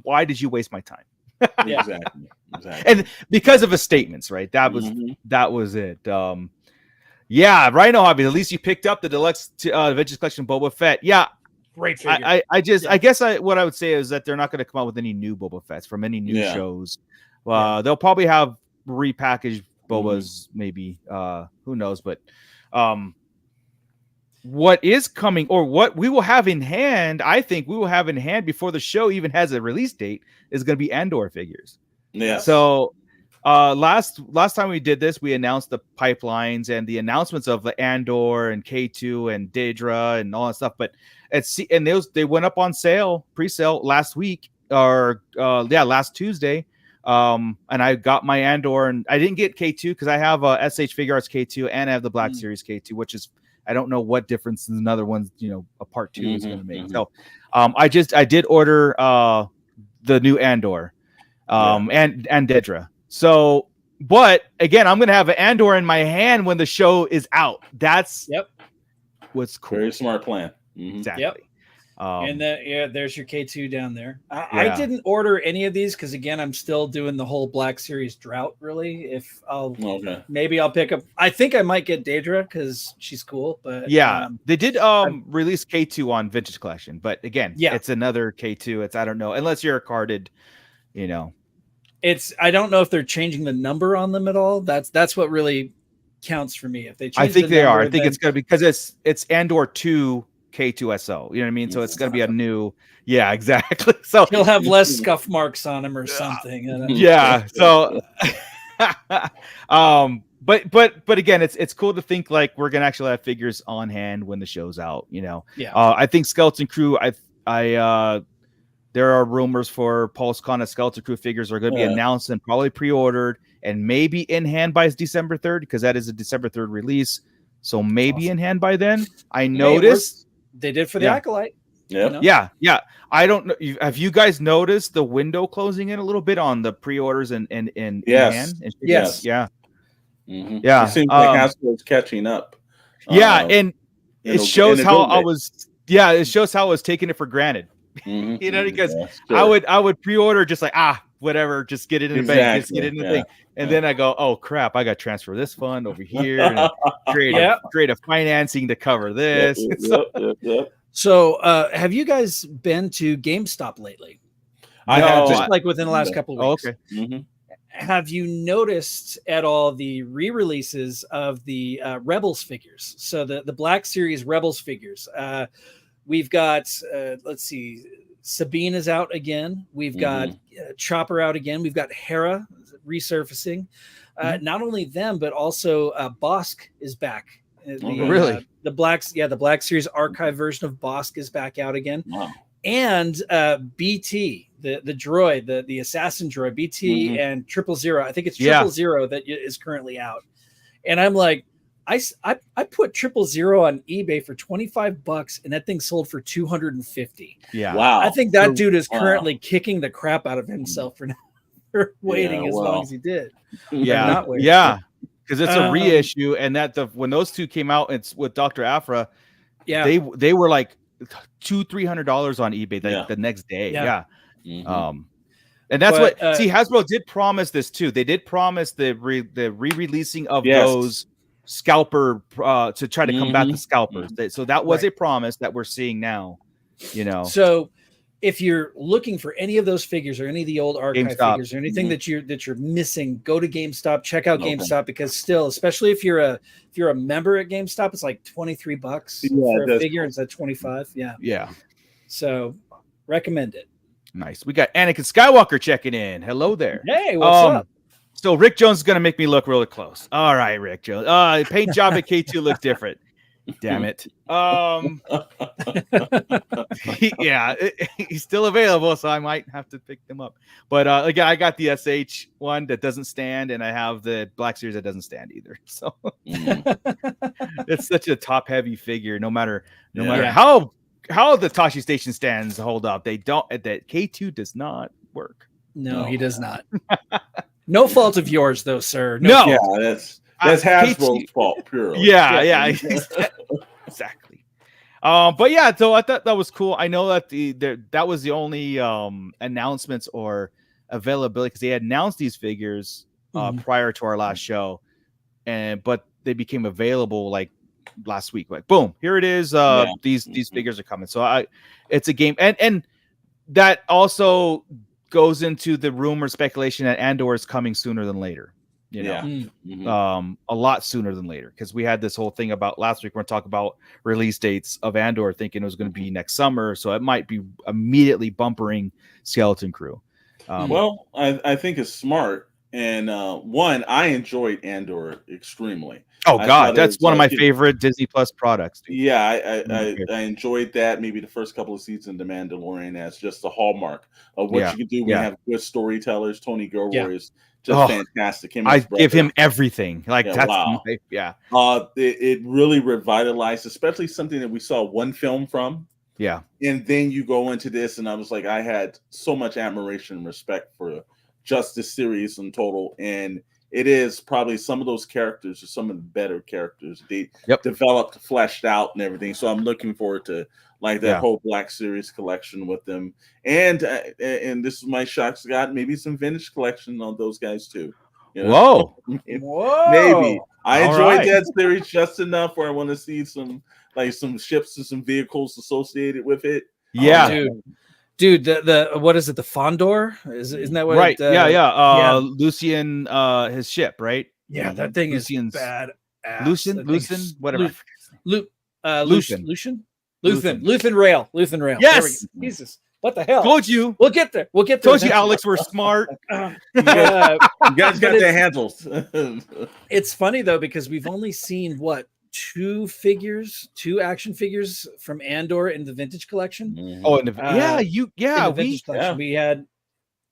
why did you waste my time? Exactly. And because of his statements, right? That was it. Rhino Hobby. At least you picked up the deluxe Adventures Collection Boba Fett. Yeah. Great figure. I guess what I would say is that they're not going to come out with any new Boba Fetts from any new shows. They'll probably have repackaged Bobas, maybe. Who knows? But what is coming, or what we will have in hand, I think we will have in hand before the show even has a release date, is going to be Andor figures. Yeah. So last time we did this, we announced the pipelines and the announcements of the Andor and K2 and Daedra and all that stuff. But they went up on sale, pre-sale last week, or last Tuesday. And I got my Andor, and I didn't get K2 because I have a SH Figure Arts K2 and I have the Black Series K2, which is, I don't know what difference another one's, a part 2 is going to make. So I did order the new Andor and Daedra. So, but again, I'm going to have an Andor in my hand when the show is out. That's what's cool. Very smart plan. Exactly. Yep. And there's your K2 down there. I didn't order any of these because, again, I'm still doing the whole Black Series drought. Really, maybe I'll pick up. I think I might get Daedra because she's cool. But they did release K2 on Vintage Collection, but again, it's another K2. It's, I don't know, unless you're a carded, It's, I don't know if they're changing the number on them at all. That's what really counts for me. If they change, I think they are. I think it's gonna be, because it's Andor 2 K2SO. You know what I mean? So it's gonna be a new. Yeah, exactly. So he'll have less scuff marks on him or something. Yeah. So, but again, it's cool to think like we're gonna actually have figures on hand when the show's out. I think Skeleton Crew. There are rumors for Pulsecon that Skeleton Crew figures are going to be announced and probably pre-ordered and maybe in hand by December 3rd, because that is a December 3rd release. So maybe in hand by then. I noticed they did for the Acolyte. Yeah. I don't know. Have you guys noticed the window closing in a little bit on the pre-orders in hand? Yes. Yeah. Yeah. It seems like Hasbro's catching up. And it shows how I was. Yeah, it shows how I was taking it for granted. Because I would pre-order just like whatever, just get it in the bank, just get it in the thing, and then I go, oh crap, I got to transfer this fund over here, and create a financing to cover this. So, have you guys been to GameStop lately? I have, just like within the last couple of weeks. Okay. Have you noticed at all the re-releases of the Rebels figures? So the Black Series Rebels figures. We've got let's see, Sabine is out again. We've got Chopper out again. We've got Hera resurfacing. Not only them, but also Bosk is back. Really? The Black Series archive version of Bosk is back out again. Wow. And BT, the droid, the assassin droid, BT and 000. I think it's 000 that is currently out. And I'm like, I put 000 on eBay for $25, and that thing sold for $250. Yeah. Wow. I think that dude is currently kicking the crap out of himself for waiting as long as he did. Yeah. Not waiting. Yeah. Because it's a reissue, and when those two came out, it's with Dr. Afra. Yeah. They were like $200-$300 on eBay the next day. Yeah. And that's Hasbro did promise this too. They did promise the re-releasing of those scalper to try to combat the scalpers. So that was a promise that we're seeing now. So if you're looking for any of those figures or any of the old archive figures or anything that you're missing, go to GameStop, check out GameStop, because still, especially if you're a member at GameStop, it's like $23 for a figure instead of $25. Yeah. So recommend it. Nice. We got Anakin Skywalker checking in. Hello there. Hey, what's up? So Rick Jones is gonna make me look really close. All right, Rick Jones. Paint job at K2 looks different. Damn it. He's still available, so I might have to pick them up. But again, I got the SH one that doesn't stand, and I have the Black Series that doesn't stand either. So it's such a top-heavy figure. No matter how the Tashi Station stands hold up, that K2 does not work. No, he does not. No fault of yours, though, sir. No. Yeah, that's Hasbro's fault, purely. Yeah, exactly. But yeah, so I thought that was cool. I know that that was the only announcements or availability, because they had announced these figures prior to our last show, but they became available like last week. Like, boom, here it is. These figures are coming. So it's a game, and that also goes into the rumor speculation that Andor is coming sooner than later. A lot sooner than later, because we had this whole thing about last week. We're going to talk about release dates of Andor, thinking it was going to be next summer, so it might be immediately bumpering Skeleton Crew. Well, I think it's smart, and I enjoyed Andor extremely. Oh God, that's one of my favorite Disney Plus products. Dude. Yeah, I enjoyed that. Maybe the first couple of seasons of The Mandalorian as just the hallmark of what you can do when you have good storytellers. Tony Gilroy is just fantastic. I give him everything. Like it really revitalized, especially something that we saw one film from. Yeah, and then you go into this, and I was like, I had so much admiration and respect for just this series in total, and it is probably some of those characters are some of the better characters they developed, fleshed out, and everything. So I'm looking forward to like that whole Black Series collection with them, and this is my shock, Scott. Maybe some vintage collection on those guys too. Whoa, maybe I enjoyed that series just enough where I want to see some ships and some vehicles associated with it. Yeah. Dude, the what is it? The Fondor? Isn't that what? Right. Lucian, his ship, right? Yeah, that thing Lucian's is bad. Lucian, whatever. Luthen Rail. Yes. Jesus, what the hell? Told you. We'll get there. Told you, Alex, we're smart. You guys got their handles. It's funny though, because we've only seen two action figures from Andor in the vintage collection. Vintage collection.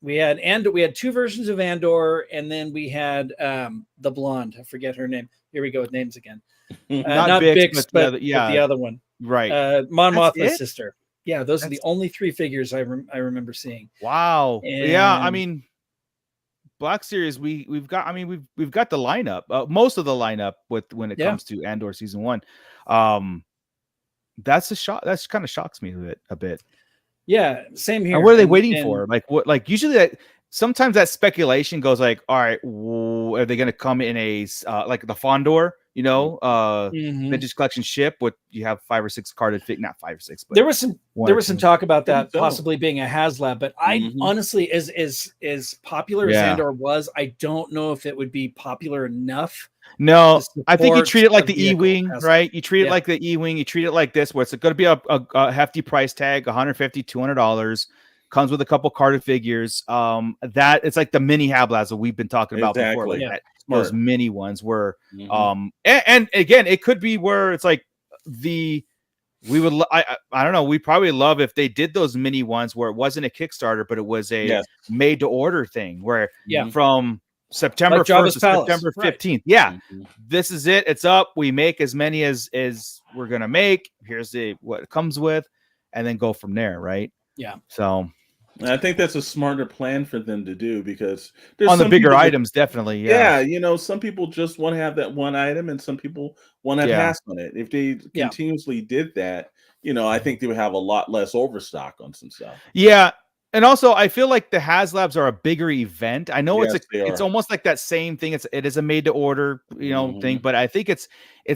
We had two versions of Andor, and then we had the blonde. I forget her name. Here we go with names again. Not Bix, but the other one. Right. Mon Mothma's sister. Yeah, those are the only three figures I remember seeing. Wow. And I mean, Black Series, we've got the lineup, most of the lineup when it comes to Andor season 1. That's a shock. That's kind of shocks me a bit. Yeah, same here. And what are they waiting for? Like usually sometimes that speculation goes like, all right, are they going to come in a like the Fondor? you know, vintage collection ship with you have 5 or 6 carded not 5 or 6, but there was some talk about that possibly being a HasLab, but I honestly, as popular as Andor was, I don't know if it would be popular enough. No, I think you treat it like the E-Wing, right? You treat it like the E-Wing. You treat it like this, where it's going to be a hefty price tag, $150, $200. Comes with a couple carded figures. That it's like the mini HasLabs that we've been talking about before, like those mini ones where, and again, it could be where it's like I don't know. We probably love if they did those mini ones where it wasn't a Kickstarter, but it was a made to order thing where from September 1st to September 15th. Yeah. This is it. It's up. We make as many as we're going to make. Here's what it comes with, and then go from there. Right. Yeah. So I think that's a smarter plan for them to do because there's on the bigger items, definitely. Yeah. You know, some people just want to have that one item and some people want to pass on it. If they continuously did that, you know, I think they would have a lot less overstock on some stuff. Yeah. And also, I feel like the HasLabs are a bigger event. I know it's almost like that same thing. It is a made to order, you know, thing, but I think it's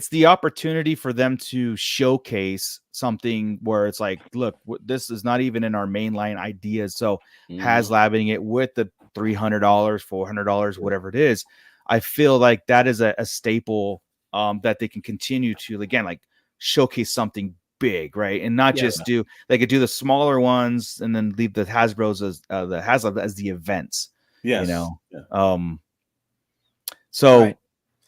the opportunity for them to showcase something where it's like, look, this is not even in our mainline ideas. So HasLabbing it with the $300, $400, whatever it is, I feel like that is a staple that they can continue to again like showcase something big, right? And not just they could do the smaller ones and then leave the Hasbro's as the HasLab as the events. You know. So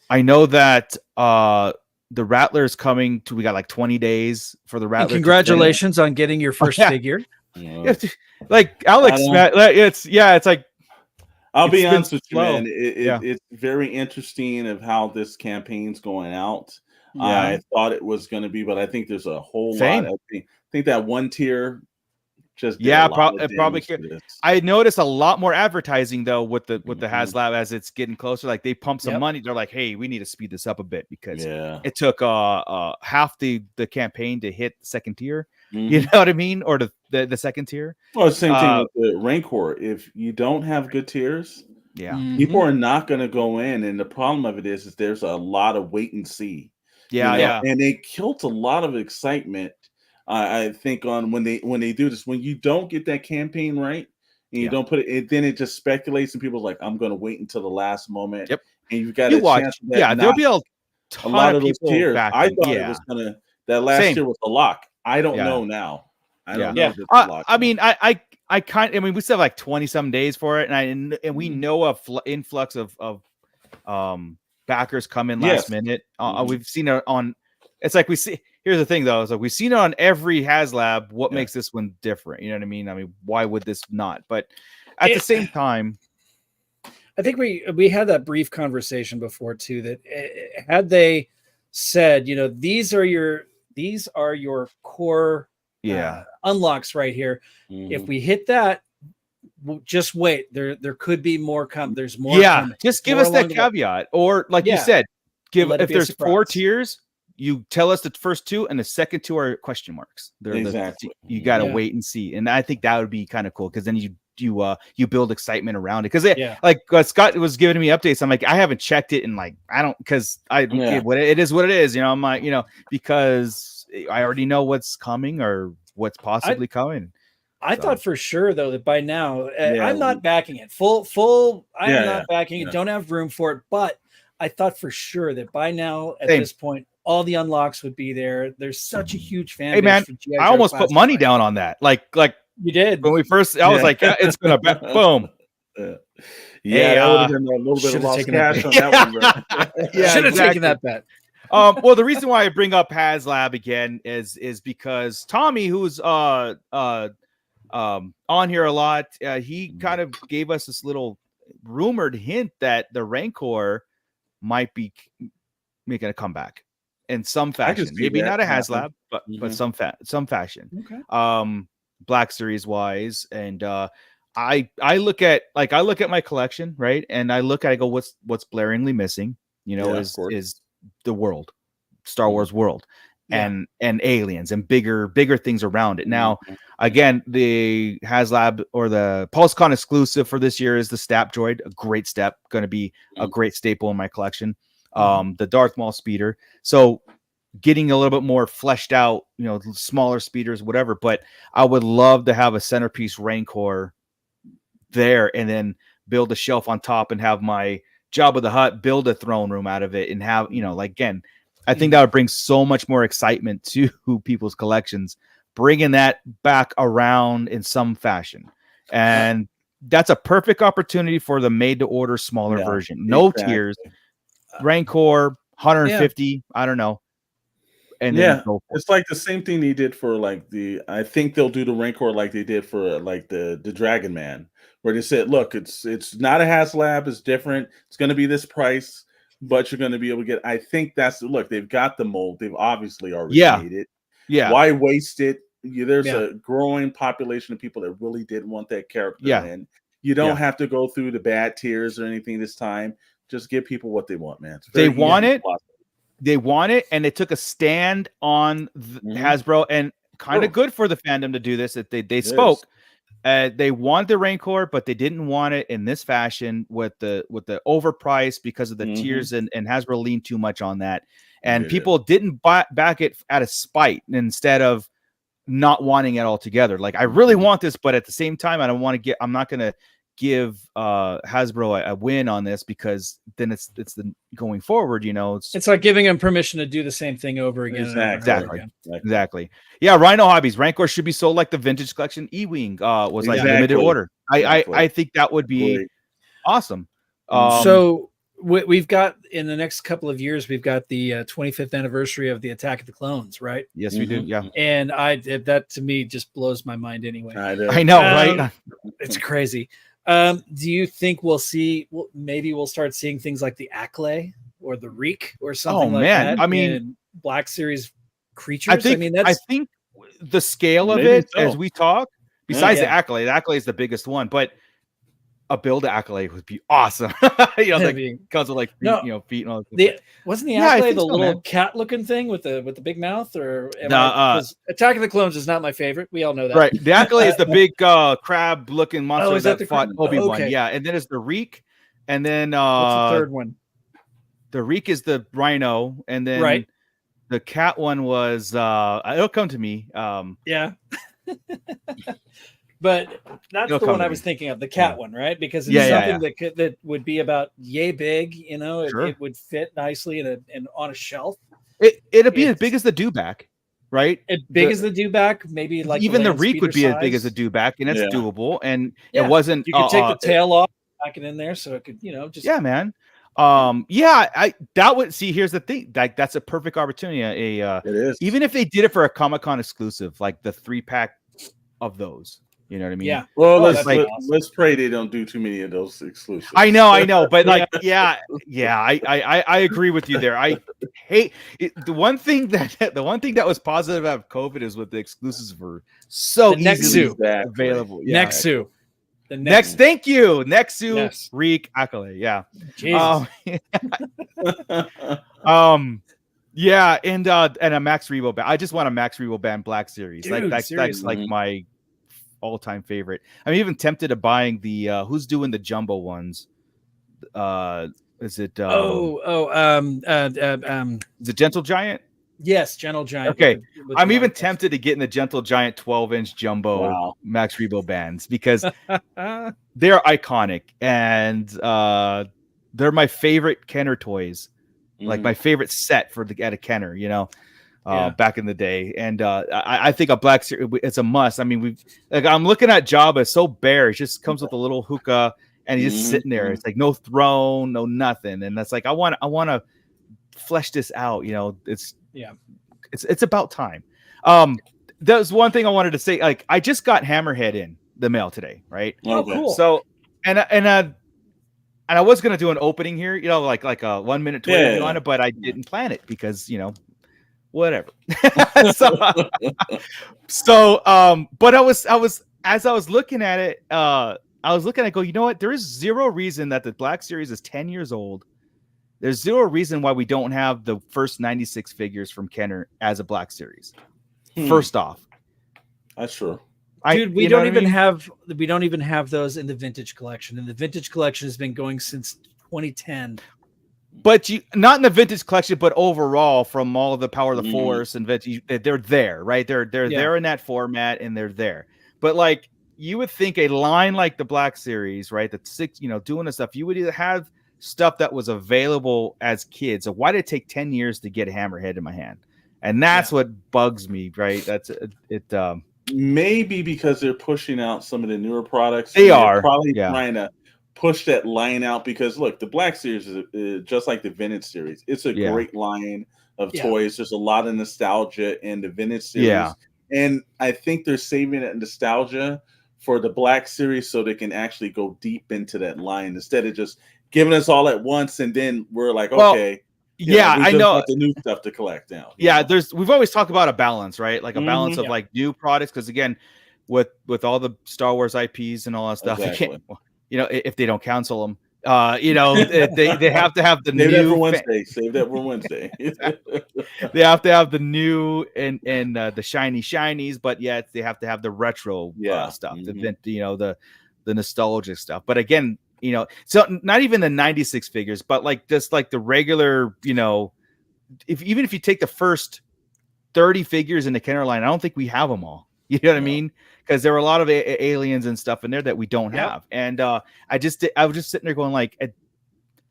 I know that the Rattler's coming to, we got like 20 days for the Rattler. And congratulations on getting your first figure. Like Alex, it's like I'll be honest with you, man. It's very interesting of how this campaign's going out. I thought it was going to be, but I think there's a whole lot. I think that one tier just probably. I noticed a lot more advertising though with the HasLab as it's getting closer. Like they pump some money. They're like, hey, we need to speed this up a bit because it took half the campaign to hit the second tier. You know what I mean, or the second tier. Well, same thing with the Rancor. If you don't have good tiers, people are not going to go in, and the problem of it is there's a lot of wait and see. And they killed a lot of excitement. I think on when they do this, when you don't get that campaign right and you don't put it, then it just speculates and people's like, I'm going to wait until the last moment. Yep. And you've got a chance. There'll be a lot of those tiers. I thought it was gonna that last year was a lock. I don't know now. I don't know. If it's a lock I mean, I we still have like 20 some days for it, and we know a influx of backers come in last minute. We've seen it on. It's like we see. Here's the thing, though. It's like we've seen it on every HasLab. What makes this one different? You know what I mean? I mean, why would this not? But at the same time, I think we had that brief conversation before too. That had they said, you know, these are your core unlocks right here. If we hit that, just wait. There could be more there's more. Coming. Just give us that caveat, or like you said, if there's 4 tiers. You tell us the first 2 and the second 2 are question marks. You got to wait and see. And I think that would be kind of cool because then you build excitement around it. Because like Scott was giving me updates. I'm like, I haven't checked it in like, I don't, because I don't get what it is, you know, I'm like, you know, because I already know what's coming or what's possibly coming. I thought for sure though that by now I'm not backing it full. I'm not backing it. Don't have room for it. But I thought for sure that by now at this point, all the unlocks would be there. There's such a huge fan base. Man, for I almost put money down on that. Like you did when we first. I was like, it's gonna boom. That would have been a little bit of lost cash on that one, bro. Should have taken that bet. Well, the reason why I bring up HasLab again is because Tommy, who's on here a lot, he kind of gave us this little rumored hint that the Rancor might be making a comeback. In some fashion, maybe not a HasLab, but some fashion. Okay. Black Series wise, and I look at my collection, right, and I go, what's blaringly missing, you know, is the world, Star Wars world, and aliens and bigger things around it. Now, again, the HasLab or the Pulsecon exclusive for this year is the Stap Droid, a great step, going to be a great staple in my collection. the Darth Maul speeder. So getting a little bit more fleshed out, smaller speeders, whatever. But I would love to have a centerpiece Rancor there, and then build a shelf on top and have my Jabba the Hutt build a throne room out of it, and have again, I think that would bring so much more excitement to people's collections, bringing that back around in some fashion. And that's a perfect opportunity for the made to order smaller version. No tiers, Rancor 150. I don't know. And then it's like the same thing they did for like I think they'll do the Rancor like they did for like the Dragon Man, where they said, look, it's not a HasLab, it's different, it's going to be this price, but you're going to be able to get. I think look, they've got the mold, they've obviously already made it. Why waste it? There's a growing population of people that really did want that character, and you don't have to go through the bad tiers or anything this time. Just give people what they want, man. They want it. They want it, and they took a stand on Hasbro, and kind of good for the fandom to do this. That they spoke. They want the Rancor, but they didn't want it in this fashion with the overprice because of the tiers, and Hasbro leaned too much on that, and people didn't back it out of spite instead of not wanting it altogether. Like, I really want this, but at the same time, I'm not going to give Hasbro a win on this, because then it's the going forward, it's like giving them permission to do the same thing over again. Exactly. Yeah, Rhino Hobbies Rancor should be sold like the vintage collection E-Wing was like limited order. I think that would be awesome. So we've got, in the next couple of years, we've got the 25th anniversary of the Attack of the Clones, right? Yes, we do. Yeah. And that to me just blows my mind anyway. I know, right? It's crazy. Do you think maybe we'll start seeing things like the Acklay or the Reek or something that? I mean, Black Series creatures. I think the scale of it, as we talk, besides the Acklay is the biggest one, but a build Acklay would be awesome. Because of feet and all that. Wasn't the Acklay the little cat looking thing with the big mouth? Or Attack of the Clones is not my favorite. We all know that, right? The Acklay is the big crab looking monster that fought Obi-Wan. Okay. Yeah, and then it's the Reek, and then what's the third one? The Reek is the Rhino, and then the cat one was it'll come to me. But that's the one I was thinking of, the cat one, right? Because it's something that would be about yay big, it would fit nicely and on a shelf. It'd be as big as the dewback, right? As big as the dewback, maybe like even the Reek would be as big as the dewback, and it's doable. And it wasn't. You could take the tail off, back it in there, so it could, just man. That would see. Here's the thing, that's a perfect opportunity. It is, even if they did it for a Comic-Con exclusive, like the 3-pack of those. You know what I mean? Yeah. Well, let's pray they don't do too many of those exclusives. I know, but I agree with you there. I hate it. The one thing that was positive out of COVID is with the exclusives were so easily available. Yeah. Nexu. The next, thank you, Nexu, Reek, Accolade. Yeah. Yeah, and a Max Rebo band. I just want a Max Rebo band Black Series. Dude, that's like my all-time favorite. I'm even tempted to buying the who's doing the jumbo ones. Is it is it Gentle Giant? Yes, Gentle Giant. Okay, I'm even tempted to get in the Gentle Giant 12-inch jumbo Max Rebo bands, because they're iconic, and they're my favorite Kenner toys, like my favorite set at a Kenner, back in the day. And I think a Black Series, it's a must. I mean, I'm looking at Jabba, so bare. It just comes with a little hookah, and he's just sitting there. It's like no throne, no nothing, and that's like I want to flesh this out. It's about time. There's one thing I wanted to say. Like, I just got Hammerhead in the mail today, right? Oh, cool. So and I was gonna do an opening here, like a 1 minute Twitter on it, but I didn't plan it because whatever. But I was as I was looking at it, I go, you know what? There is zero reason that the Black Series is 10 years old. There's zero reason why we don't have the first 96 figures from Kenner as a Black Series. First off, that's true. Dude, we don't even have those in the vintage collection, and the vintage collection has been going since 2010. But you not in the vintage collection, but overall from all of the Power of the Force and vintage, they're there, right? They're there in that format and they're there. But like you would think a line like the Black Series, right? That's six, doing this stuff, you would either have stuff that was available as kids. So why did it take 10 years to get a Hammerhead in my hand? And that's what bugs me, right? That's it. Maybe because they're pushing out some of the newer products. They are probably trying to push that line out because look, the Black Series is just like the Vintage Series. It's a great line of toys. There's a lot of nostalgia in the Vintage Series, and I think they're saving that nostalgia for the Black Series so they can actually go deep into that line instead of just giving us all at once and then we're like, okay. I know the new stuff to collect now. We've always talked about a balance, right? Like a balance of like new products, because again, with all the Star Wars IPs and all that stuff, you can't, if they don't cancel them, they have to have the Save new that for Wednesday. Save that for Wednesday. They have to have the new and the shinies, but yet they have to have the retro stuff, the nostalgic stuff. But again, so not even the 96 figures, but like just like the regular, even if you take the first 30 figures in the Kenner line, I don't think we have them all. You know what I mean? Because there were a lot of aliens and stuff in there that we don't have. And I was just sitting there going like,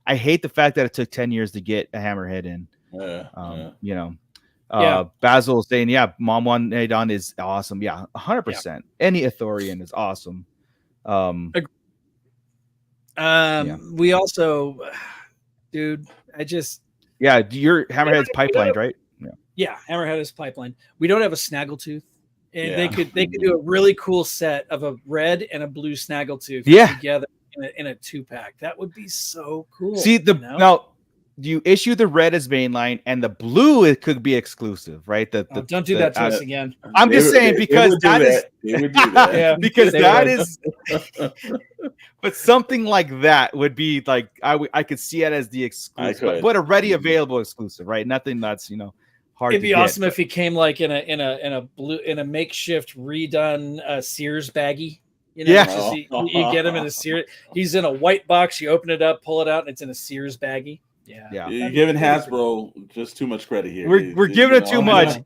I hate the fact that it took 10 years to get a Hammerhead in. Basil saying, Mom One Adon is awesome. 100%. Any Ithorian is awesome. We also, dude, your Hammerhead's pipelined, right? Hammerhead is pipeline. We don't have a Snaggletooth, and they could do a really cool set of a red and a blue Snaggletooth together in a 2-pack. That would be so cool. See now you issue the red as mainline and the blue it could be exclusive, right? Don't do that to us again. I'm just saying because that is because that is but something like that would be like I could see it as the exclusive, but already available exclusive, right? Nothing that's hard. It'd be awesome if he came like in a makeshift redone Sears baggie. You get him in a Sears. He's in a white box. You open it up, pull it out, and it's in a Sears baggie. You're giving Hasbro just too much credit here. We're giving it too much.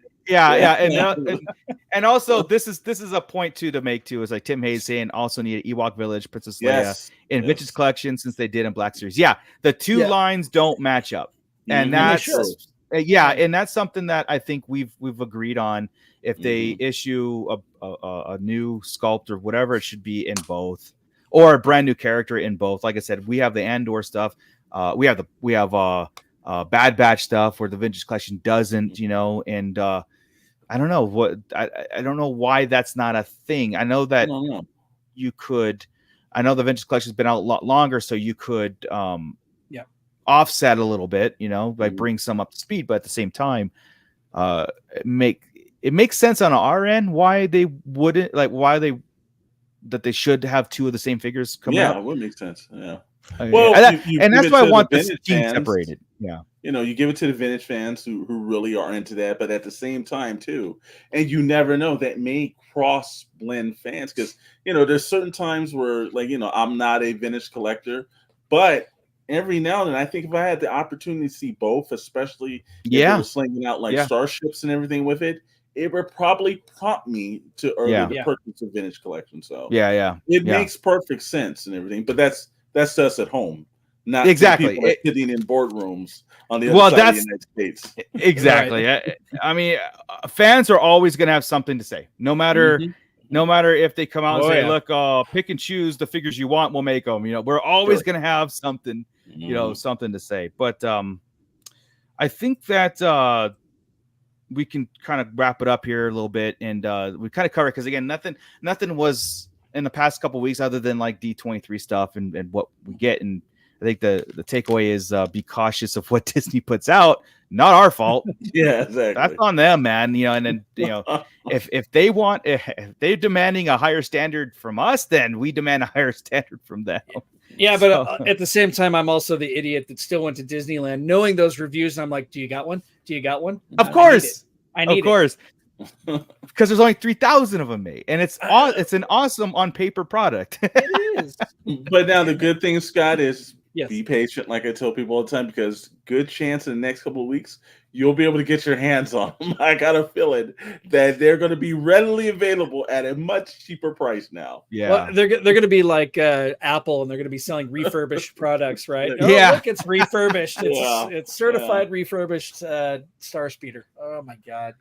And also this is a point to make too. Is like Tim Hayes saying also need an Ewok Village, Princess Leia in Vintage Collection since they did in Black Series. The two lines don't match up, and that's and that's something that I think we've agreed on. If they issue a new sculpt or whatever, it should be in both, or a brand new character in both. Like I said, we have the Andor stuff. We have Bad Batch stuff where the Vintage Collection doesn't, and I don't know what I don't know why that's not a thing. I know that you could. I know the Vintage Collection has been out a lot longer, so you could offset a little bit, by bring some up to speed, but at the same time, it makes sense on our end why they wouldn't that they should have two of the same figures come out. It would make sense. Well, and that's why I want this team separated. You give it to the vintage fans who really are into that, but at the same time too, and you never know, that may cross blend fans because there's certain times where I'm not a vintage collector, but every now and then I think if I had the opportunity to see both, especially if they were slinging out starships and everything with it, it would probably prompt me to the purchase of vintage collection. So it makes perfect sense and everything, but that's us at home, not exactly people sitting in boardrooms on the other side of the United States. Exactly. I mean, fans are always going to have something to say, no matter if they come out and say, "Look, pick and choose the figures you want, we'll make them." We're always going to have something, something to say. But I think that we can kind of wrap it up here a little bit, and we kind of cover it because again, nothing was in the past couple of weeks other than like D23 stuff and what we get. And I think the takeaway is be cautious of what Disney puts out. Not our fault. Exactly. That's on them, man. And then if they're demanding a higher standard from us, then we demand a higher standard from them. But at the same time, I'm also the idiot that still went to Disneyland knowing those reviews, and I'm like, do you got one? Of course. I need it. Because there's only 3,000 of them made, and it's an awesome on paper product. It is. But now the good thing, Scott, is be patient, like I tell people all the time, because good chance in the next couple of weeks you'll be able to get your hands on them. I got a feeling that they're going to be readily available at a much cheaper price now. Yeah, well, they're going to be like Apple, and they're going to be selling refurbished products, right? Yeah, look, it's refurbished. It's certified refurbished Star Speeder. Oh my god!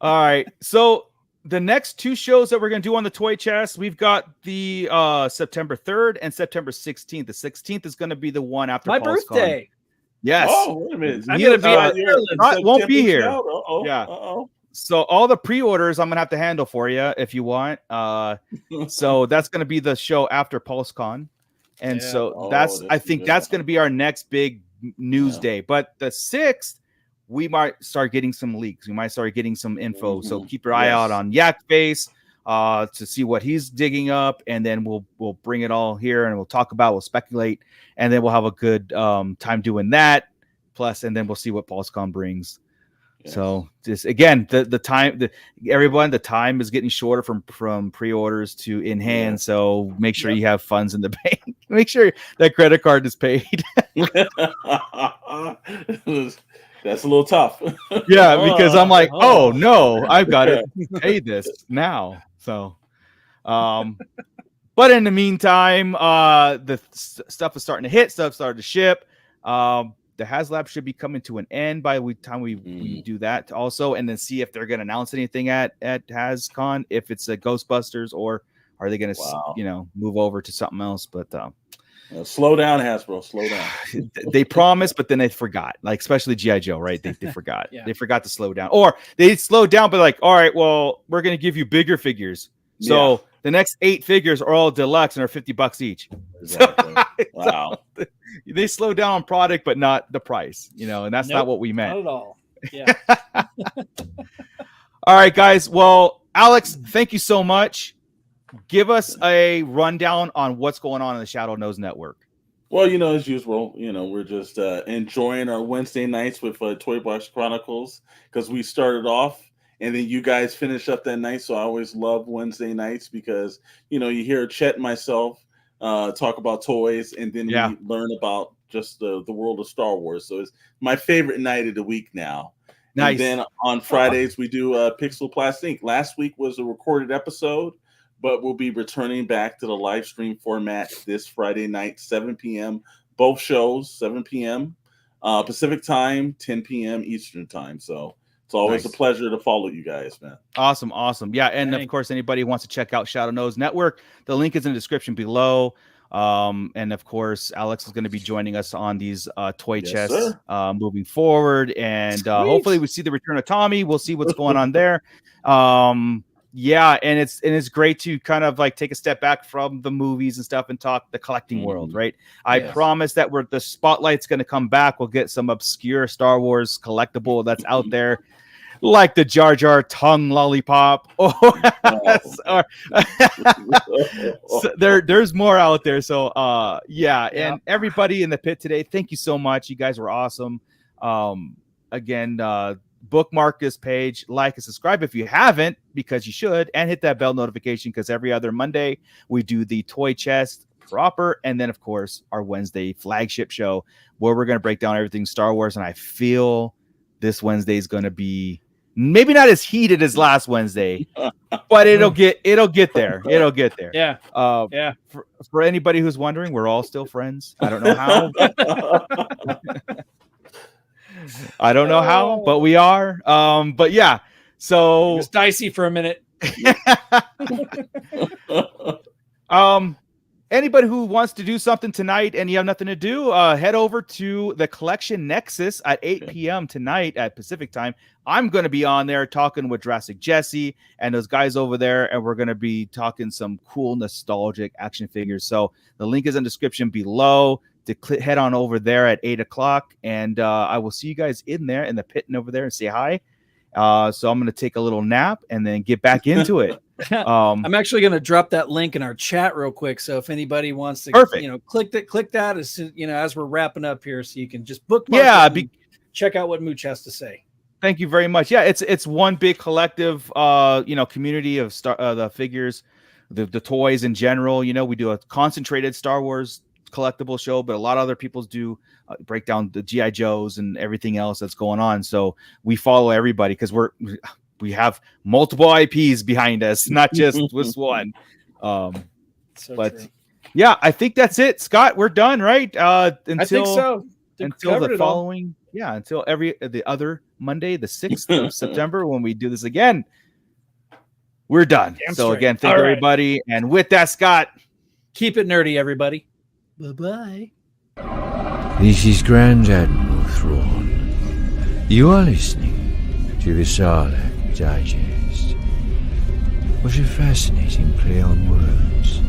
All right, so the next two shows that we're going to do on the toy chest, we've got the September 3rd and September 16th. The 16th is going to be the one after my Pulsecon. birthday. Yes. Oh, wait a minute. I'm going to be Ireland. Won't be here. Uh-oh. Yeah. Uh-oh. So all the pre-orders I'm going to have to handle for you if you want. So that's going to be the show after Pulsecon. And so I think that's going to be our next big news day. But the 6th, we might start getting some leaks. We might start getting some info. Mm-hmm. So keep your eye out on Yak Face to see what he's digging up, and then we'll bring it all here and we'll talk about, we'll speculate, and then we'll have a good time doing that. Plus, and then we'll see what Pulsecon brings. Yes. So just again, the time, everyone, the time is getting shorter from pre-orders to in hand. Yeah. So make sure you have funds in the bank. Make sure that credit card is paid. That's a little tough. Yeah, because I'm like, oh no, I've got to pay this now. So, but in the meantime, the stuff is starting to hit. Stuff started to ship. The HasLab should be coming to an end by the time we do that also, and then see if they're going to announce anything at HasCon, if it's a Ghostbusters, or are they going to move over to something else. But slow down, Hasbro. Slow down. They promised, but then they forgot. Like especially G.I. Joe, right? They forgot. They forgot to slow down, or they slowed down, but like, all right, well, we're going to give you bigger figures. So the next 8 figures are all deluxe and are $50 each. Exactly. Wow. So they slow down on product, but not the price, and that's not what we meant. Not at all. Yeah. All right, guys. Well, Alex, thank you so much. Give us a rundown on what's going on in the Shadow Nose Network. Well, as usual, we're just enjoying our Wednesday nights with Toy Box Chronicles, because we started off and then you guys finish up that night. So I always love Wednesday nights because, you hear Chet and myself talk about toys, and then we learn about just the world of Star Wars. So it's my favorite night of the week now. Nice. And then on Fridays, we do Pixel Plastic. Last week was a recorded episode, but we'll be returning back to the live stream format this Friday night, 7 p.m. Both shows, 7 p.m. Pacific time, 10 p.m. Eastern time. So it's always a pleasure to follow you guys, man. Awesome. Yeah, and of course, anybody who wants to check out Shadow Nose Network, the link is in the description below. And of course, Alex is going to be joining us on these toy chests moving forward, and hopefully we see the return of Tommy. We'll see what's going on there. Yeah, and it's great to kind of like take a step back from the movies and stuff and talk the collecting world, right? I promise that the spotlight's going to come back. We'll get some obscure Star Wars collectible that's out there, like the Jar Jar tongue lollipop. So there's more out there. So and everybody in the pit today, thank you so much. You guys were awesome. Again, bookmark this page, like and subscribe if you haven't, because you should, and hit that bell notification, because every other Monday we do the toy chest proper, and then of course our Wednesday flagship show where we're going to break down everything Star Wars. And I feel this Wednesday is going to be maybe not as heated as last Wednesday, but it'll get there. Yeah. For anybody who's wondering, we're all still friends. I don't know how. I don't know how, but we are. But yeah, so it was dicey for a minute. Anybody who wants to do something tonight and you have nothing to do, head over to the Collection Nexus at 8 p.m. tonight at Pacific time. I'm going to be on there talking with Jurassic Jesse and those guys over there, and we're going to be talking some cool nostalgic action figures. So the link is in the description below. To head on over there at 8 o'clock, and I will see you guys in there in the pit and over there and say hi. So I'm going to take a little nap and then get back into it. I'm actually going to drop that link in our chat real quick. So if anybody wants to, click that as soon, as we're wrapping up here, so you can just bookmark. Check out what Mooch has to say. Thank you very much. Yeah, it's one big collective, community of the figures, the toys in general. We do a concentrated Star Wars collectible show, but a lot of other people do break down the GI Joes and everything else that's going on. So we follow everybody because we have multiple IPs behind us, not just this one. But true. Yeah, I think that's it, Scott. We're done, right? I think so. Until the following, until the other Monday, the 6th of September, when we do this again. We're done. Damn so straight. Again, thank you, everybody. And with that, Scott, keep it nerdy, everybody. Bye-bye. This is Grand Admiral Thrawn. You are listening to the Sarlacc Digest. What a fascinating play on words.